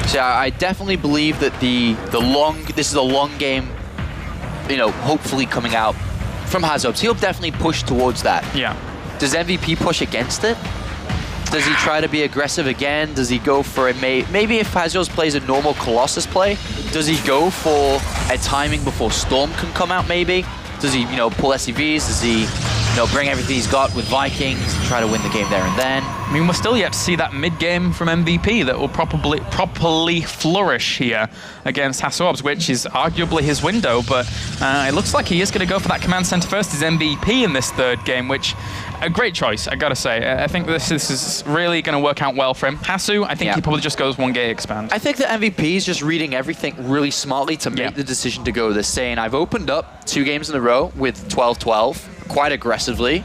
S3: So I definitely believe that this is a long game, you know, hopefully coming out from HasuObs. He'll definitely push towards that.
S2: Yeah.
S3: Does MVP push against it? Does he try to be aggressive again? Does he go for a maybe if HasuObs plays a normal Colossus play, does he go for a timing before Storm can come out maybe? Does he, you know, pull SCVs? Does he bring everything he's got with Vikings, try to win the game there and then.
S2: I mean, we're still yet to see that mid-game from MVP that will properly flourish here against HasuObs, which is arguably his window, but it looks like he is going to go for that command center first, his MVP in this third game, which a great choice, I gotta say. I think this is really going to work out well for him. Hasu, I think he probably just goes 1-gate expand.
S3: I think the MVP is just reading everything really smartly to make the decision to go this, saying, I've opened up 2 games in a row with 12-12, quite aggressively,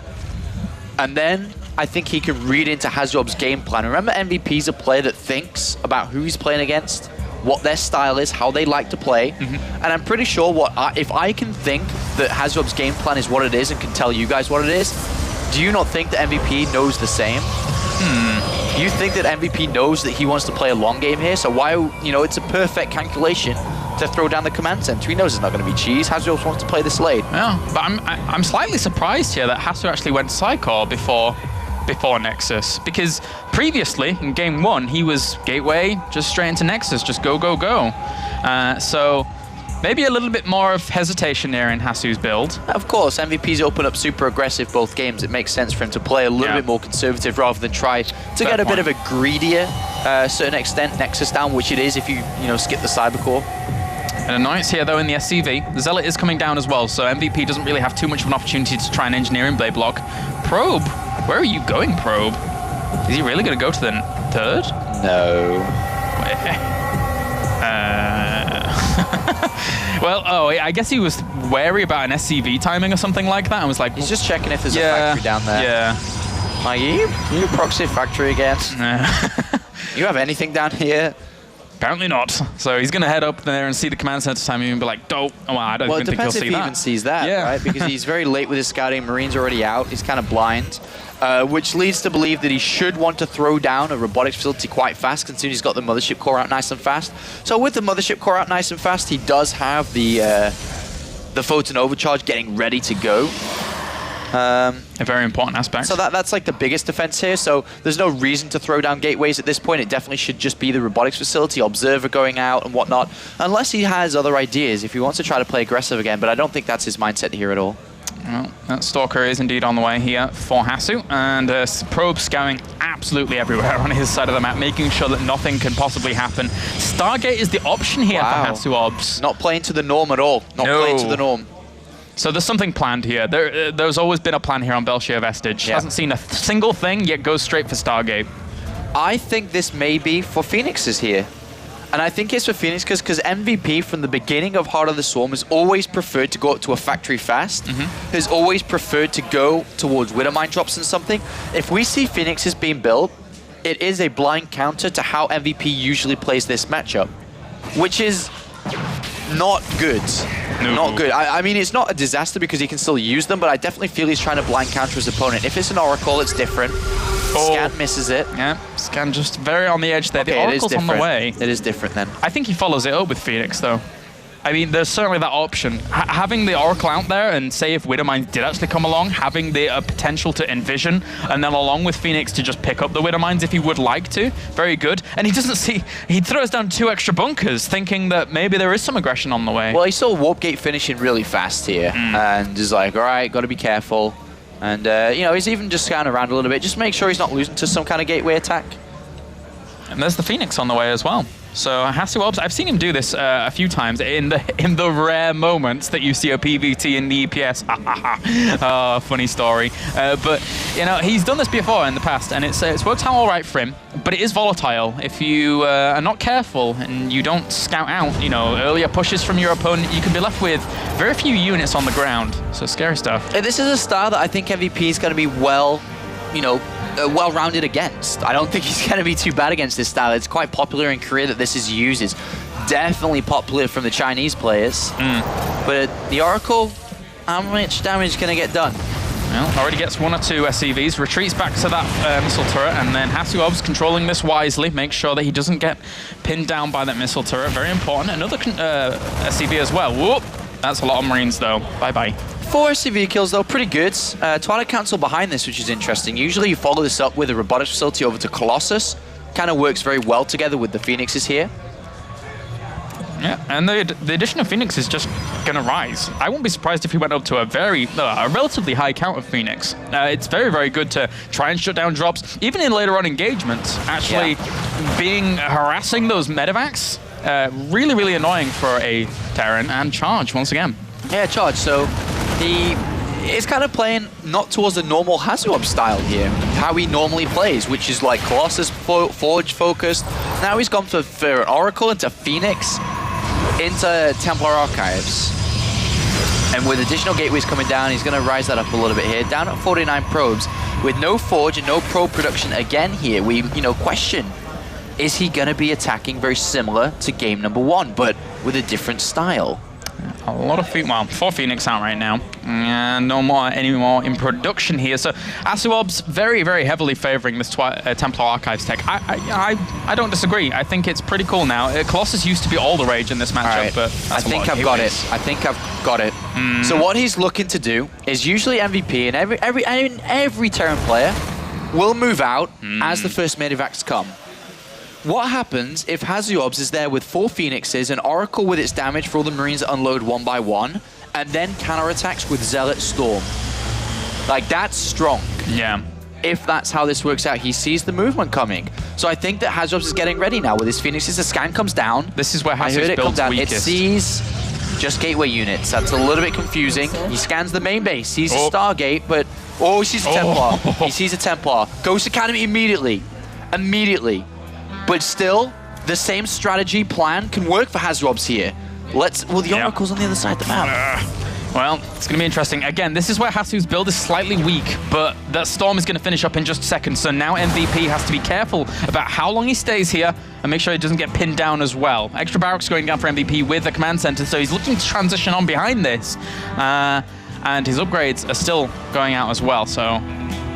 S3: and then I think he can read into HasuObs' game plan. Remember, MVP's a player that thinks about who he's playing against, what their style is, how they like to play, and I'm pretty sure if I can think that HasuObs' game plan is what it is and can tell you guys what it is, do you not think that MVP knows the same? You think that MVP knows that he wants to play a long game here, so why, it's a perfect calculation to throw down the command center. He knows it's not going to be cheese. HasuObs wants to play this late.
S2: Yeah, but I'm slightly surprised here that Hasu actually went Psycore before Nexus, because previously in game 1 he was gateway, just straight into Nexus, just go go go. So maybe a little bit more of hesitation there in Hasu's build.
S3: Of course, MVP's open up super aggressive both games. It makes sense for him to play a little bit more conservative rather than try to get a bit of a greedier, certain extent, Nexus down, which it is if you skip the Cybercore.
S2: An annoyance here though in the SCV. The Zealot is coming down as well, so MVP doesn't really have too much of an opportunity to try and engineer in Blade Block. Probe, where are you going, Probe? Is he really going to go to the third?
S3: No.
S2: Well, I guess he was wary about an SCV timing or something like that. I was like,
S3: he's just checking if there's a factory down there.
S2: Yeah.
S3: Are you proxy factory again? You have anything down here?
S2: Apparently not. So he's going to head up there and see the command center timing and be like, dope. Oh, I don't even think he'll see that.
S3: Well, it depends if he even sees that, right? Because he's very late with his scouting. Marine's already out. He's kind of blind, which leads to believe that he should want to throw down a robotics facility quite fast, considering he's got the mothership core out nice and fast. So with the mothership core out nice and fast, he does have the photon overcharge getting ready to go.
S2: A very important aspect.
S3: So that's like the biggest defense here. So there's no reason to throw down gateways at this point. It definitely should just be the robotics facility, observer going out and whatnot, unless he has other ideas if he wants to try to play aggressive again. But I don't think that's his mindset here at all.
S2: Well, that Stalker is indeed on the way here for Hasu, and Probe scouting absolutely everywhere on his side of the map, making sure that nothing can possibly happen. Stargate is the option here for HasuObs.
S3: Not playing to the norm at all. Not playing to the norm.
S2: So there's something planned here. There's always been a plan here on Belshire Vestige. Hasn't seen a single thing, yet goes straight for Stargate.
S3: I think this may be for Phoenixes here. And I think it's for Phoenix because MVP from the beginning of Heart of the Swarm has always preferred to go up to a factory fast. Has always preferred to go towards Widowmine drops and something. If we see Phoenixes being built, it is a blind counter to how MVP usually plays this matchup, which is not good. Not good. I mean, it's not a disaster because he can still use them, but I definitely feel he's trying to blind counter his opponent. If it's an Oracle, it's different. Scan misses it.
S2: Yeah, Scan just very on the edge there.
S3: Okay,
S2: the Oracle's on the way.
S3: It is different then.
S2: I think he follows it up with Phoenix, though. I mean, there's certainly that option. Having the Oracle out there, and say if Widowmines did actually come along, having the potential to envision, and then along with Phoenix to just pick up the Widowmines if he would like to, very good. And he doesn't see, he throws down 2 extra bunkers, thinking that maybe there is some aggression on the way.
S3: Well, he saw Warp Gate finishing really fast here, and is like, all right, got to be careful. And, he's even just scouting around a little bit, just make sure he's not losing to some kind of gateway attack.
S2: And there's the Phoenix on the way as well. So HasuObs, I've seen him do this a few times in the rare moments that you see a PVT in the EPS. Oh, funny story. But he's done this before in the past, and it's worked out all right for him. But it is volatile if you are not careful and you don't scout out. Earlier pushes from your opponent, you can be left with very few units on the ground. So scary stuff.
S3: This is a style that I think MVP is going to be well-rounded against. I don't think he's going to be too bad against this style. It's quite popular in Korea that this is used. It's definitely popular from the Chinese players. But the Oracle, how much damage is going to get done?
S2: Well, already gets 1 or 2 SCVs, retreats back to that missile turret, and then HasuObs controlling this wisely, makes sure that he doesn't get pinned down by that missile turret. Very important. Another SCV as well. Whoop! That's a lot of Marines, though. Bye-bye.
S3: 4 SCV kills, though, pretty good. Twilight Council behind this, which is interesting. Usually you follow this up with a robotics facility over to Colossus. Kind of works very well together with the Phoenixes here.
S2: Yeah, and the addition of Phoenix is just going to rise. I wouldn't be surprised if he went up to a relatively high count of Phoenix. It's very, very good to try and shut down drops, even in later on engagements. Actually, harassing those medevacs, really, really annoying for a Terran. And charge once again.
S3: Yeah, charge. So he is kind of playing not towards the normal HasuObs style here, how he normally plays, which is like Colossus Forge focused. Now he's gone for Oracle into Phoenix, into Templar Archives. And with additional gateways coming down, he's going to rise that up a little bit here. Down at 49 probes, with no Forge and no probe production again here, we question, is he going to be attacking very similar to game number 1, but with a different style?
S2: A lot of well, 4 Phoenix out right now, and no more anymore in production here. So HasuObs very, very heavily favoring this Templar Archives tech. I don't disagree. I think it's pretty cool now. Colossus used to be all the rage in this matchup, but
S3: I think I've got it. I think I've got it. So what he's looking to do is usually MVP, and every Terran player will move out as the first medevacs come. What happens if HasuObs is there with 4 Phoenixes and Oracle with its damage for all the Marines that unload 1 by 1, and then counterattacks with Zealot Storm? Like, that's strong.
S2: Yeah.
S3: If that's how this works out, he sees the movement coming. So I think that HasuObs is getting ready now with his Phoenixes. The scan comes down.
S2: This is where HasuObs builds weakest.
S3: It sees just gateway units. That's a little bit confusing. He scans the main base, sees a Stargate, but... Oh, he sees a Templar. He sees a Templar. Goes to Academy immediately. But still, the same strategy plan can work for HasuObs here. Well, the Oracle's on the other side of the map.
S2: Well, it's going to be interesting. Again, this is where Hasu's build is slightly weak, but that Storm is going to finish up in just seconds. So now MVP has to be careful about how long he stays here and make sure he doesn't get pinned down as well. Extra barracks going down for MVP with the command center, so he's looking to transition on behind this. And his upgrades are still going out as well, so...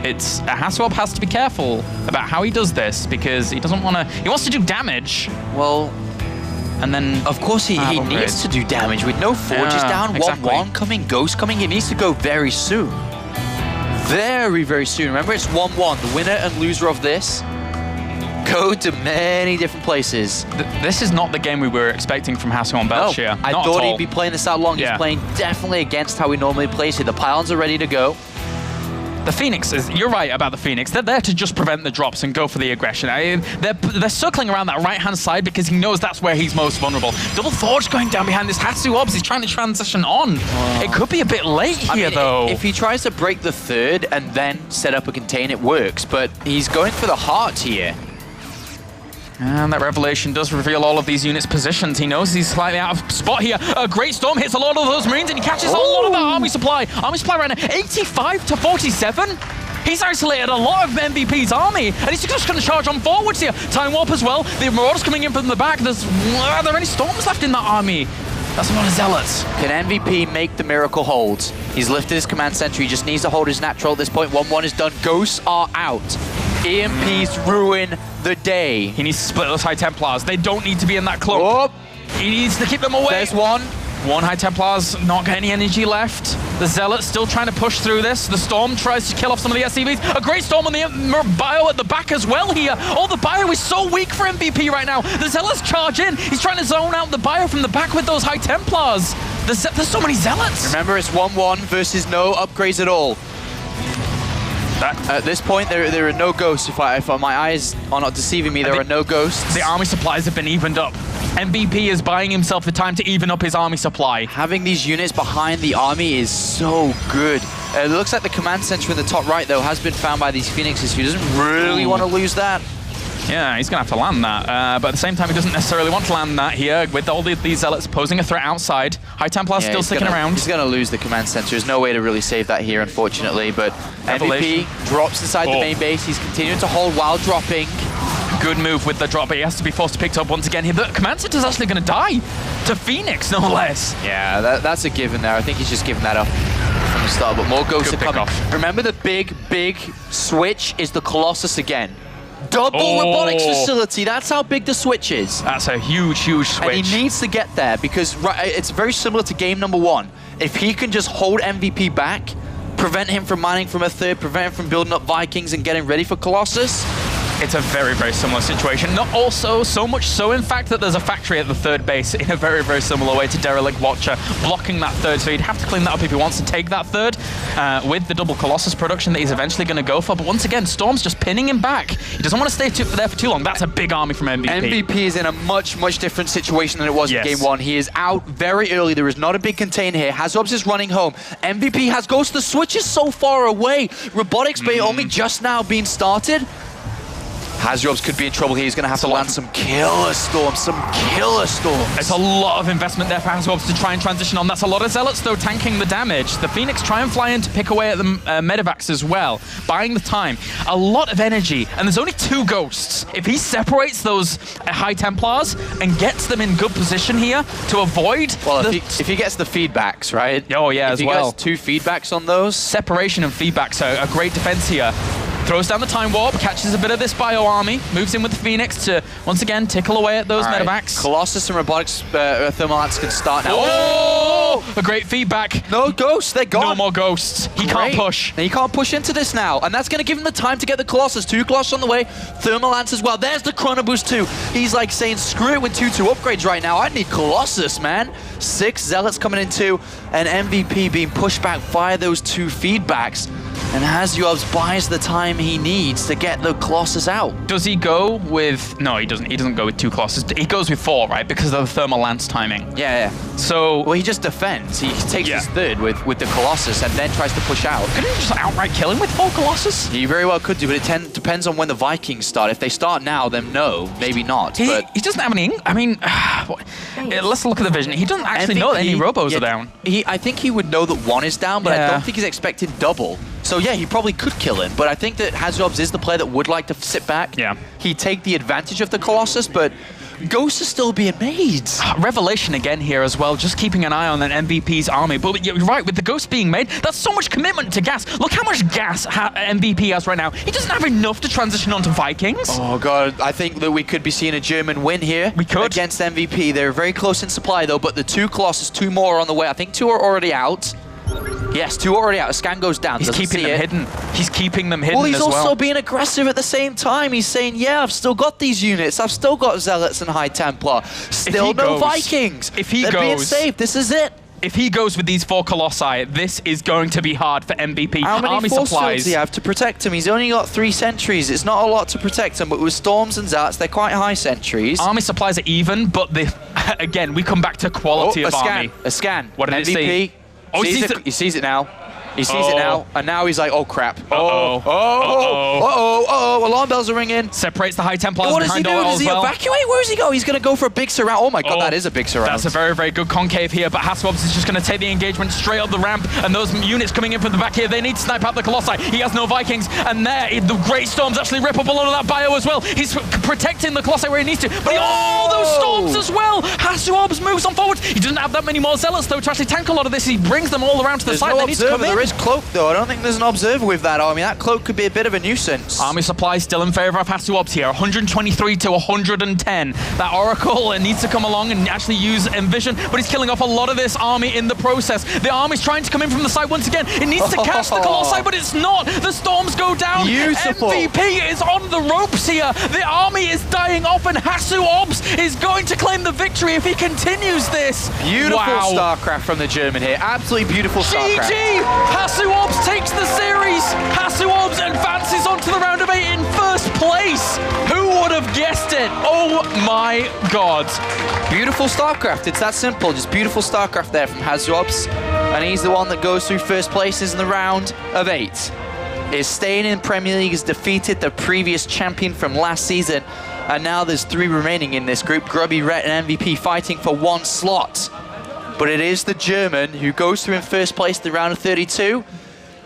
S2: HasuObs has to be careful about how he does this, because he doesn't want to... He wants to do damage.
S3: Well...
S2: And then...
S3: Of course he needs to do damage. With no Forges down, 1-1 coming, Ghost coming, he needs to go very soon. Very, very soon. Remember, it's 1-1. The winner and loser of this go to many different places.
S2: This is not the game we were expecting from Hasu on Belchia.
S3: I thought he'd be playing this out long. He's playing definitely against how he normally plays here. The pylons are ready to go.
S2: The Phoenixes, you're right about the Phoenix. They're there to just prevent the drops and go for the aggression. They're circling around that right-hand side because he knows that's where he's most vulnerable. Double Forge going down behind this HasuObs. He's trying to transition on. It could be a bit late here, though.
S3: If he tries to break the third and then set up a contain, it works. But he's going for the heart here.
S2: And that revelation does reveal all of these units' positions. He knows he's slightly out of spot here. A great storm hits a lot of those Marines, and he catches a lot of that army supply. Army supply right now, 85 to 47. He's isolated a lot of MVP's army, and he's just going to charge on forwards here. Time Warp as well. The Marauders coming in from the back. Are there any storms left in that army? That's a lot of Zealots.
S3: Can MVP make the miracle hold? He's lifted his command center. He just needs to hold his natural at this point. 1-1 is done. Ghosts are out. EMPs ruin the day.
S2: He needs to split those High Templars. They don't need to be in that clump.
S3: Oh.
S2: He needs to keep them away.
S3: There's one.
S2: One High Templars, not got any energy left. The Zealot's still trying to push through this. The Storm tries to kill off some of the SCVs. A great Storm on the Bio at the back as well here. Oh, the Bio is so weak for MVP right now. The Zealots charge in. He's trying to zone out the Bio from the back with those High Templars. There's so many Zealots.
S3: Remember, it's 1-1 versus no upgrades at all. At this point, there are no ghosts. If my eyes are not deceiving me, there are no ghosts.
S2: The army supplies have been evened up. MVP is buying himself the time to even up his army supply.
S3: Having these units behind the army is so good. It looks like the command center in the top right, though, has been found by these Phoenixes. He doesn't really want to lose that.
S2: Yeah, he's going to have to land that. But at the same time, he doesn't necessarily want to land that here with all these Zealots posing a threat outside. High Templars still sticking around.
S3: He's going to lose the command center. There's no way to really save that here, unfortunately. But MVP drops inside the main base. He's continuing to hold while dropping.
S2: Good move with the drop, but he has to be forced to pick up once again here. The command center is actually going to die to Phoenix, no less.
S3: Yeah, that's a given there. I think he's just given that up from the start, but more ghosts are coming. Remember, the big switch is the Colossus again. Double robotics facility. That's how big the switch is.
S2: That's a huge switch.
S3: And he needs to get there because it's very similar to game number 1. If he can just hold MVP back, prevent him from mining from a third, prevent him from building up Vikings and getting ready for Colossus,
S2: It's a very, very similar situation. Not also so much so, in fact, that there's a factory at the third base in a very, very similar way to Derelict Watcher, blocking that third. So he'd have to clean that up if he wants to take that third with the double Colossus production that he's eventually going to go for. But once again, Storm's just pinning him back. He doesn't want to stay there for too long. That's a big army from MVP.
S3: MVP is in a much, much different situation than it was
S2: Yes.
S3: in game one. He is out very early. There is not a big container here. HasuObs is running home. MVP has Ghost. The switch is so far away. Robotics bay only just now being started. HasuObs could be in trouble here. He's going to have to land some killer storms,
S2: It's a lot of investment there for HasuObs to try and transition on. That's a lot of Zealots, though, tanking the damage. The Phoenix try and fly in to pick away at the Medivacs as well, buying the time. A lot of energy, and there's only 2 Ghosts. If he separates those High Templars and gets them in good position here to avoid...
S3: Well, if he gets the feedbacks, right?
S2: Oh, yeah, as well.
S3: If he gets 2 feedbacks on those...
S2: Separation and feedbacks are a great defense here. Throws down the Time Warp, catches a bit of this Bio Army, moves in with the Phoenix to, once again, tickle away at those Medivacs.
S3: Colossus and Robotics Thermal Lance can start now.
S2: Oh! A great feedback.
S3: No Ghosts, they're gone.
S2: No more Ghosts. He can't push.
S3: He can't push into this now, and that's going to give him the time to get the Colossus. 2 Colossus on the way, Thermal Lance as well. There's the Chrono Boost too. He's like saying, screw it with 2-2 upgrades right now. I need Colossus, man. 6 Zealots coming in too, and MVP being pushed back via those 2 feedbacks. And HasuObs buys the time he needs to get the Colossus out.
S2: Does he go with... No, he doesn't. He doesn't go with 2 Colossus. He goes with 4, right? Because of the Thermal Lance timing.
S3: Yeah.
S2: So...
S3: Well, he just defends. He takes his third with the Colossus and then tries to push out.
S2: Couldn't he just outright kill him with 4 Colossus?
S3: He very well could do, but it depends on when the Vikings start. If they start now, then no, maybe not.
S2: He
S3: But
S2: doesn't have any... I mean, let's look at the vision. He doesn't actually know that any Robos are down.
S3: I think he would know that 1 is down, but I don't think he's expecting double. So yeah, he probably could kill him, but I think that HasuObs is the player that would like to sit back.
S2: Yeah.
S3: He'd take the advantage of the Colossus, but Ghosts are still being made.
S2: Revelation again here as well, just keeping an eye on that MVP's army. But you're right, with the Ghost being made, that's so much commitment to gas. Look how much gas MVP has right now. He doesn't have enough to transition onto Vikings.
S3: Oh god, I think that we could be seeing a German win here.
S2: We could.
S3: Against MVP. They're very close in supply though, but the 2 Colossus, 2 more are on the way. I think 2 are already out. Yes, 2 already out. A scan goes down.
S2: He's keeping them hidden. He's keeping them hidden as well.
S3: Well, he's also being aggressive at the same time. He's saying, yeah, I've still got these units. I've still got Zealots and High Templar. Still no Vikings.
S2: If he
S3: They're
S2: goes...
S3: being safe. This is it.
S2: If he goes with these 4 Colossi, this is going to be hard for MVP.
S3: How many
S2: army
S3: force
S2: supplies.
S3: fields does he have to protect him? He's only got 3 sentries. It's not a lot to protect him, but with Storms and Zats, they're quite high sentries.
S2: Army supplies are even, but again, we come back to quality of army.
S3: A scan.
S2: What did
S3: MVP.
S2: he see? Oh,
S3: He sees it now. He sees it now, and now he's like, oh crap. Alarm bells are ringing.
S2: Separates the High Templars
S3: What does he
S2: behind
S3: do?
S2: all
S3: Does he
S2: well.
S3: evacuate? Where does he go? He's going to go for a big surround. Oh my god, that is a big surround.
S2: That's a very, very good concave here, but HasuObs is just going to take the engagement straight up the ramp, and those units coming in from the back here, they need to snipe out the Colossi. He has no Vikings, and there, the Great Storms actually rip up a lot of that bio as well. He's protecting the Colossi where he needs to, but those Storms as well! HasuObs moves on forward. He doesn't have that many more Zealots, though, to actually tank a lot of this. He brings them all around to the side.
S3: No
S2: they need to come in.
S3: There is Cloak, though. I don't think there's an observer with that army. That Cloak could be a bit of a nuisance.
S2: Army supply still in favor of HasuObs here. 123 to 110. That Oracle needs to come along and actually use Envision, but he's killing off a lot of this army in the process. The army's trying to come in from the side once again. It needs to catch the Colossi, but it's not. The Storms go down.
S3: Beautiful.
S2: MVP is on the ropes here. The army is dying off, and HasuObs is going to claim the victory if he continues this.
S3: Beautiful
S2: Wow.
S3: StarCraft from the German here. Absolutely beautiful StarCraft.
S2: GG! HasuObs takes the series. HasuObs advances onto the round of 8 in first place. Who would have guessed it? Oh my god.
S3: Beautiful StarCraft. It's that simple. Just beautiful StarCraft there from HasuObs. And he's the one that goes through first places in the round of 8. Is staying in Premier League, has defeated the previous champion from last season. And now there's 3 remaining in this group. Grubby, Rhett, and MVP fighting for 1 slot. But it is the German who goes through in first place the round of 32.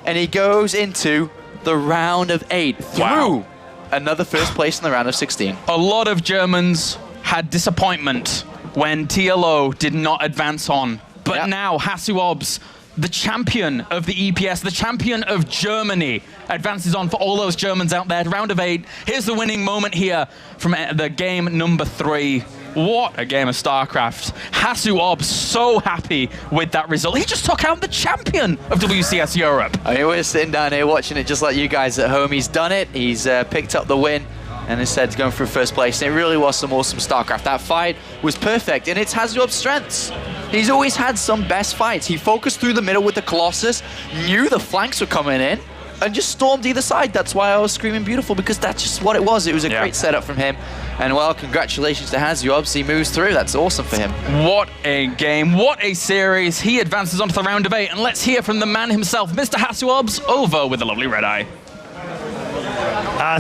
S3: And he goes into the round of 8 through another first place in the round of 16.
S2: A lot of Germans had disappointment when TLO did not advance on. But now HasuObs, the champion of the EPS, the champion of Germany, advances on for all those Germans out there. Round of 8. Here's the winning moment here from the game number 3. What a game of StarCraft. HasuObs so happy with that result. He just took out the champion of WCS Europe.
S3: I mean, we're sitting down here watching it just like you guys at home. He's done it. He's picked up the win. and instead going through first place. And it really was some awesome StarCraft. That fight was perfect, and it's HasuObs' strengths. He's always had some best fights. He focused through the middle with the Colossus, knew the flanks were coming in, and just stormed either side. That's why I was screaming beautiful, because that's just what it was. It was a great setup from him. And well, congratulations to HasuObs. He moves through. That's awesome for him.
S2: What a game. What a series. He advances onto the round of 8. And let's hear from the man himself, Mr. HasuObs, over with the lovely red eye.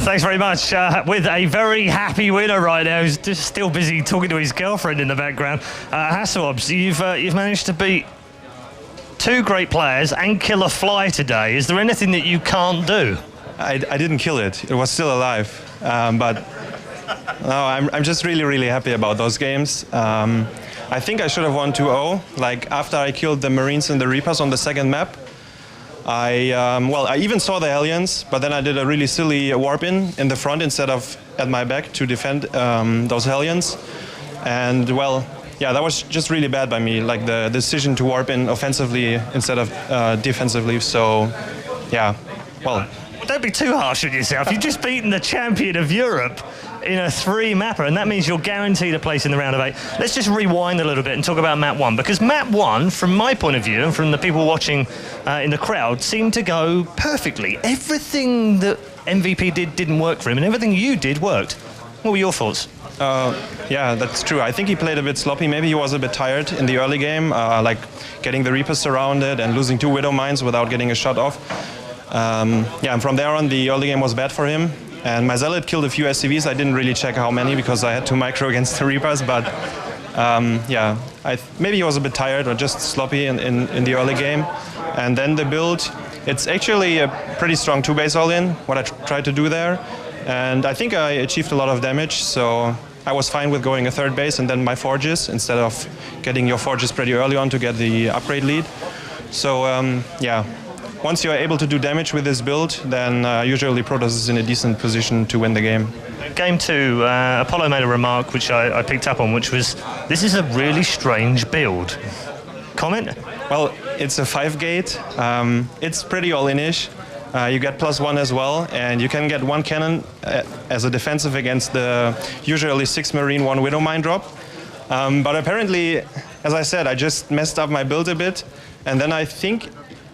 S1: Thanks very much. With a very happy winner right now, who's just still busy talking to his girlfriend in the background. HasuObs, you've managed to beat 2 great players and kill a fly today. Is there anything that you can't do?
S4: I didn't kill it. It was still alive. But no, I'm just really, really happy about those games. I think I should have won 2-0. Like, after I killed the Marines and the Reapers on the second map, I even saw the Hellions, but then I did a really silly warp in the front instead of at my back to defend those Hellions. And, well, yeah, that was just really bad by me, like the decision to warp in offensively instead of defensively. So, yeah, well.
S1: Don't be too harsh on yourself. You've just beaten the champion of Europe in a 3-mapper, and that means you're guaranteed a place in the round of 8. Let's just rewind a little bit and talk about map 1, because map 1, from my point of view and from the people watching in the crowd, seemed to go perfectly. Everything that MVP didn't work for him, and everything you did worked. What were your thoughts?
S4: Yeah, that's true. I think he played a bit sloppy. Maybe he was a bit tired in the early game, like getting the Reapers surrounded and losing 2 Widow Mines without getting a shot off. Yeah, and from there on, the early game was bad for him. And my Zealot killed a few SCVs. I didn't really check how many because I had to micro against the Reapers. But yeah, maybe he was a bit tired or just sloppy in the early game. And then the build, it's actually a pretty strong 2-base all-in, what I tried to do there. And I think I achieved a lot of damage. So I was fine with going a 3rd base and then my Forges instead of getting your Forges pretty early on to get the upgrade lead. So yeah. Once you're able to do damage with this build, then usually Protoss is in a decent position to win the game.
S1: Game 2, Apollo made a remark which I picked up on, which was, this is a really strange build. Comment?
S4: Well, it's a 5-gate. It's pretty all-in-ish. You get +1 as well, and you can get 1 cannon as a defensive against the usually 6 Marine, 1 Widow Mine drop. But apparently, as I said, I just messed up my build a bit, and then I think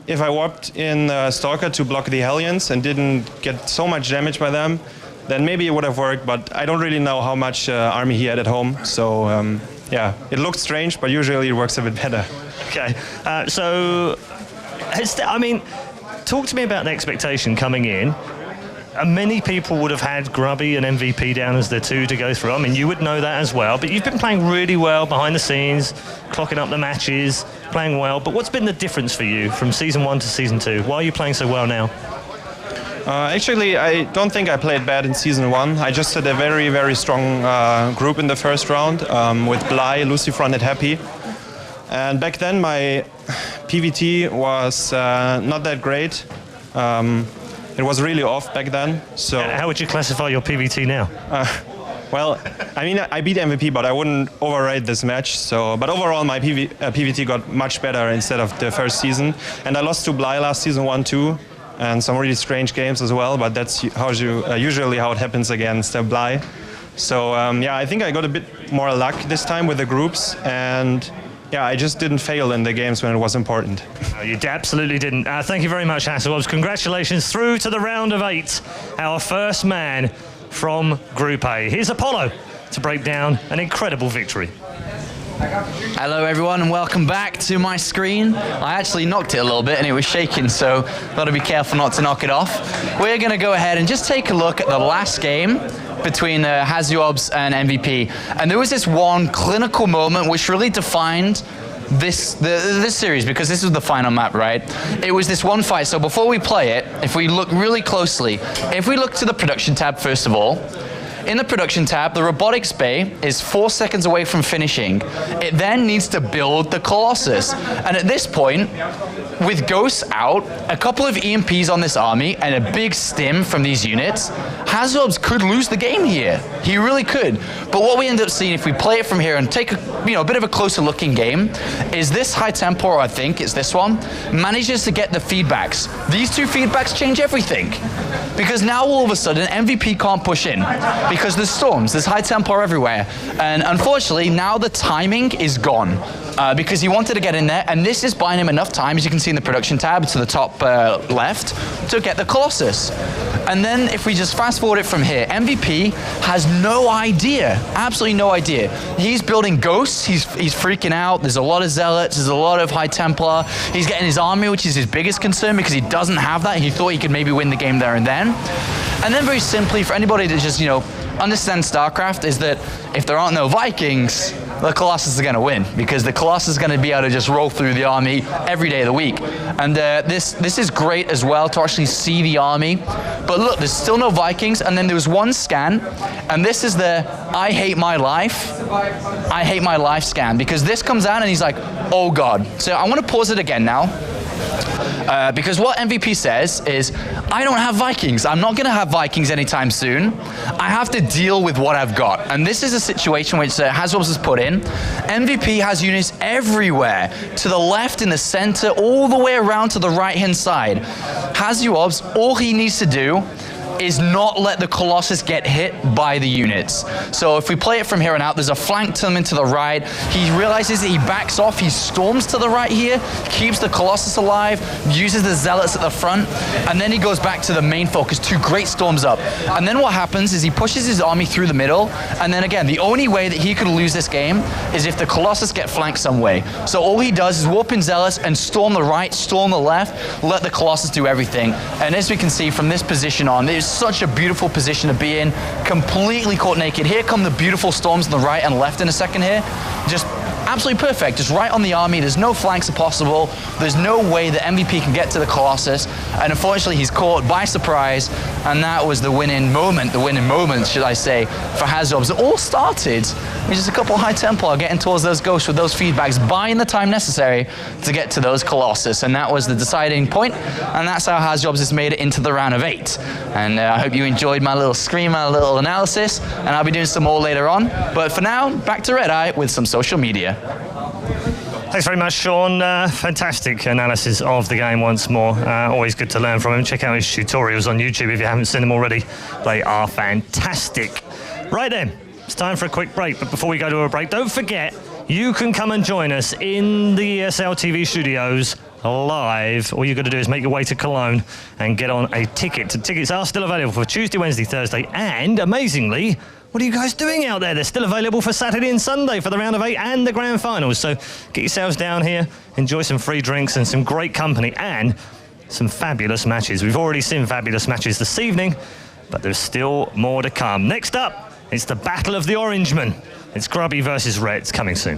S4: if I warped in Stalker to block the Hellions and didn't get so much damage by them, then maybe it would have worked, but I don't really know how much army he had at home. So yeah, it looked strange, but usually it works a bit better.
S1: Okay, so, I mean, talk to me about the expectation coming in. Many people would have had Grubby and MVP down as their 2 to go through. I mean, you would know that as well, but you've been playing really well behind the scenes, clocking up the matches, playing well. But what's been the difference for you from Season 1 to Season 2? Why are you playing so well now?
S4: Actually, I don't think I played bad in Season 1. I just had a very, very strong group in the first round with Bly, Lucifron, and Happy. And back then, my PVT was not that great. It was really off back then. So
S1: how would you classify your PVT now?
S4: Well, I mean, I beat MVP, but I wouldn't overrate this match. So, but overall, my PVT got much better instead of the first season. And I lost to Bly last season 1-2, and some really strange games as well. But that's usually how it happens against Bly. So yeah, I think I got a bit more luck this time with the groups, and yeah, I just didn't fail in the games when it was important.
S1: No, you absolutely didn't. Thank you very much, HasuObs. Congratulations through to the round of 8. Our first man from Group A. Here's Apollo to break down an incredible victory.
S5: Hello everyone and welcome back to my screen. I actually knocked it a little bit and it was shaking, so got to be careful not to knock it off. We're going to go ahead and just take a look at the last game between HasuObs and MVP. And there was this one clinical moment which really defined this series, because this was the final map, right? It was this one fight. So before we play it, if we look really closely, if we look to the production tab first of all, in the production tab, the robotics bay is 4 seconds away from finishing. It then needs to build the Colossus. And at this point, with Ghosts out, a couple of EMPs on this army, and a big stim from these units, HasuObs could lose the game here. He really could. But what we end up seeing, if we play it from here and take a bit of a closer looking game, is this High Templar, I think it's this one, manages to get the feedbacks. These 2 feedbacks change everything. because now all of a sudden MVP can't push in because there's storms, there's high Templar everywhere, and unfortunately now the timing is gone. Because he wanted to get in there, and this is buying him enough time, as you can see in the production tab to the top left, to get the Colossus. And then if we just fast forward it from here, MVP has no idea, absolutely no idea. He's building ghosts, he's freaking out, there's a lot of Zealots, there's a lot of High Templar, he's getting his army, which is his biggest concern because he doesn't have that. He thought he could maybe win the game there and then. And then very simply, for anybody to just, understand StarCraft, is that if there aren't no Vikings, the Colossus is going to win, because the Colossus is going to be able to just roll through the army every day of the week. And this is great as well to actually see the army. But look, there's still no Vikings, and then there was one scan, and this is the I hate my life scan, because this comes out and he's like, oh God. So I want to pause it again now. Because what MVP says is, I don't have Vikings. I'm not going to have Vikings anytime soon. I have to deal with what I've got. And this is a situation which HasuObs has put in. MVP has units everywhere, to the left, in the center, all the way around to the right-hand side. HasuObs, all he needs to do is not let the Colossus get hit by the units. So if we play it from here on out, there's a flank to him into the right. He realizes that he backs off, he storms to the right here, keeps the Colossus alive, uses the Zealots at the front, and then he goes back to the main focus, 2 great storms up. And then what happens is he pushes his army through the middle, and then again, the only way that he could lose this game is if the Colossus get flanked some way. So all he does is warp in Zealots and storm the right, storm the left, let the Colossus do everything. And as we can see from this position on, there's such a beautiful position to be in, completely caught naked. Here come the beautiful storms on the right and left in a second here. Just absolutely perfect, just right on the army. There's no flanks possible. There's no way that MVP can get to the Colossus. And unfortunately, he's caught by surprise. And that was the winning moment, should I say, for HasuObs. It all started with just a couple High Templar getting towards those ghosts with those feedbacks, buying the time necessary to get to those Colossus. And that was the deciding point. And that's how HasuObs has made it into the round of 8. And I hope you enjoyed my little screen, my little analysis. And I'll be doing some more later on. But for now, back to Red Eye with some social media.
S1: Thanks very much, Sean. Fantastic analysis of the game once more. Always good to learn from him. Check out his tutorials on YouTube if you haven't seen them already. They are fantastic. Right then, it's time for a quick break. But before we go to a break, don't forget, you can come and join us in the ESL TV studios live. All you've got to do is make your way to Cologne and get on a ticket. The tickets are still available for Tuesday, Wednesday, Thursday, and amazingly, what are you guys doing out there? They're still available for Saturday and Sunday for the round of 8 and the grand finals. So get yourselves down here, enjoy some free drinks and some great company and some fabulous matches. We've already seen fabulous matches this evening, but there's still more to come. Next up, it's the Battle of the Orangemen. It's Grubby versus Reds, coming soon.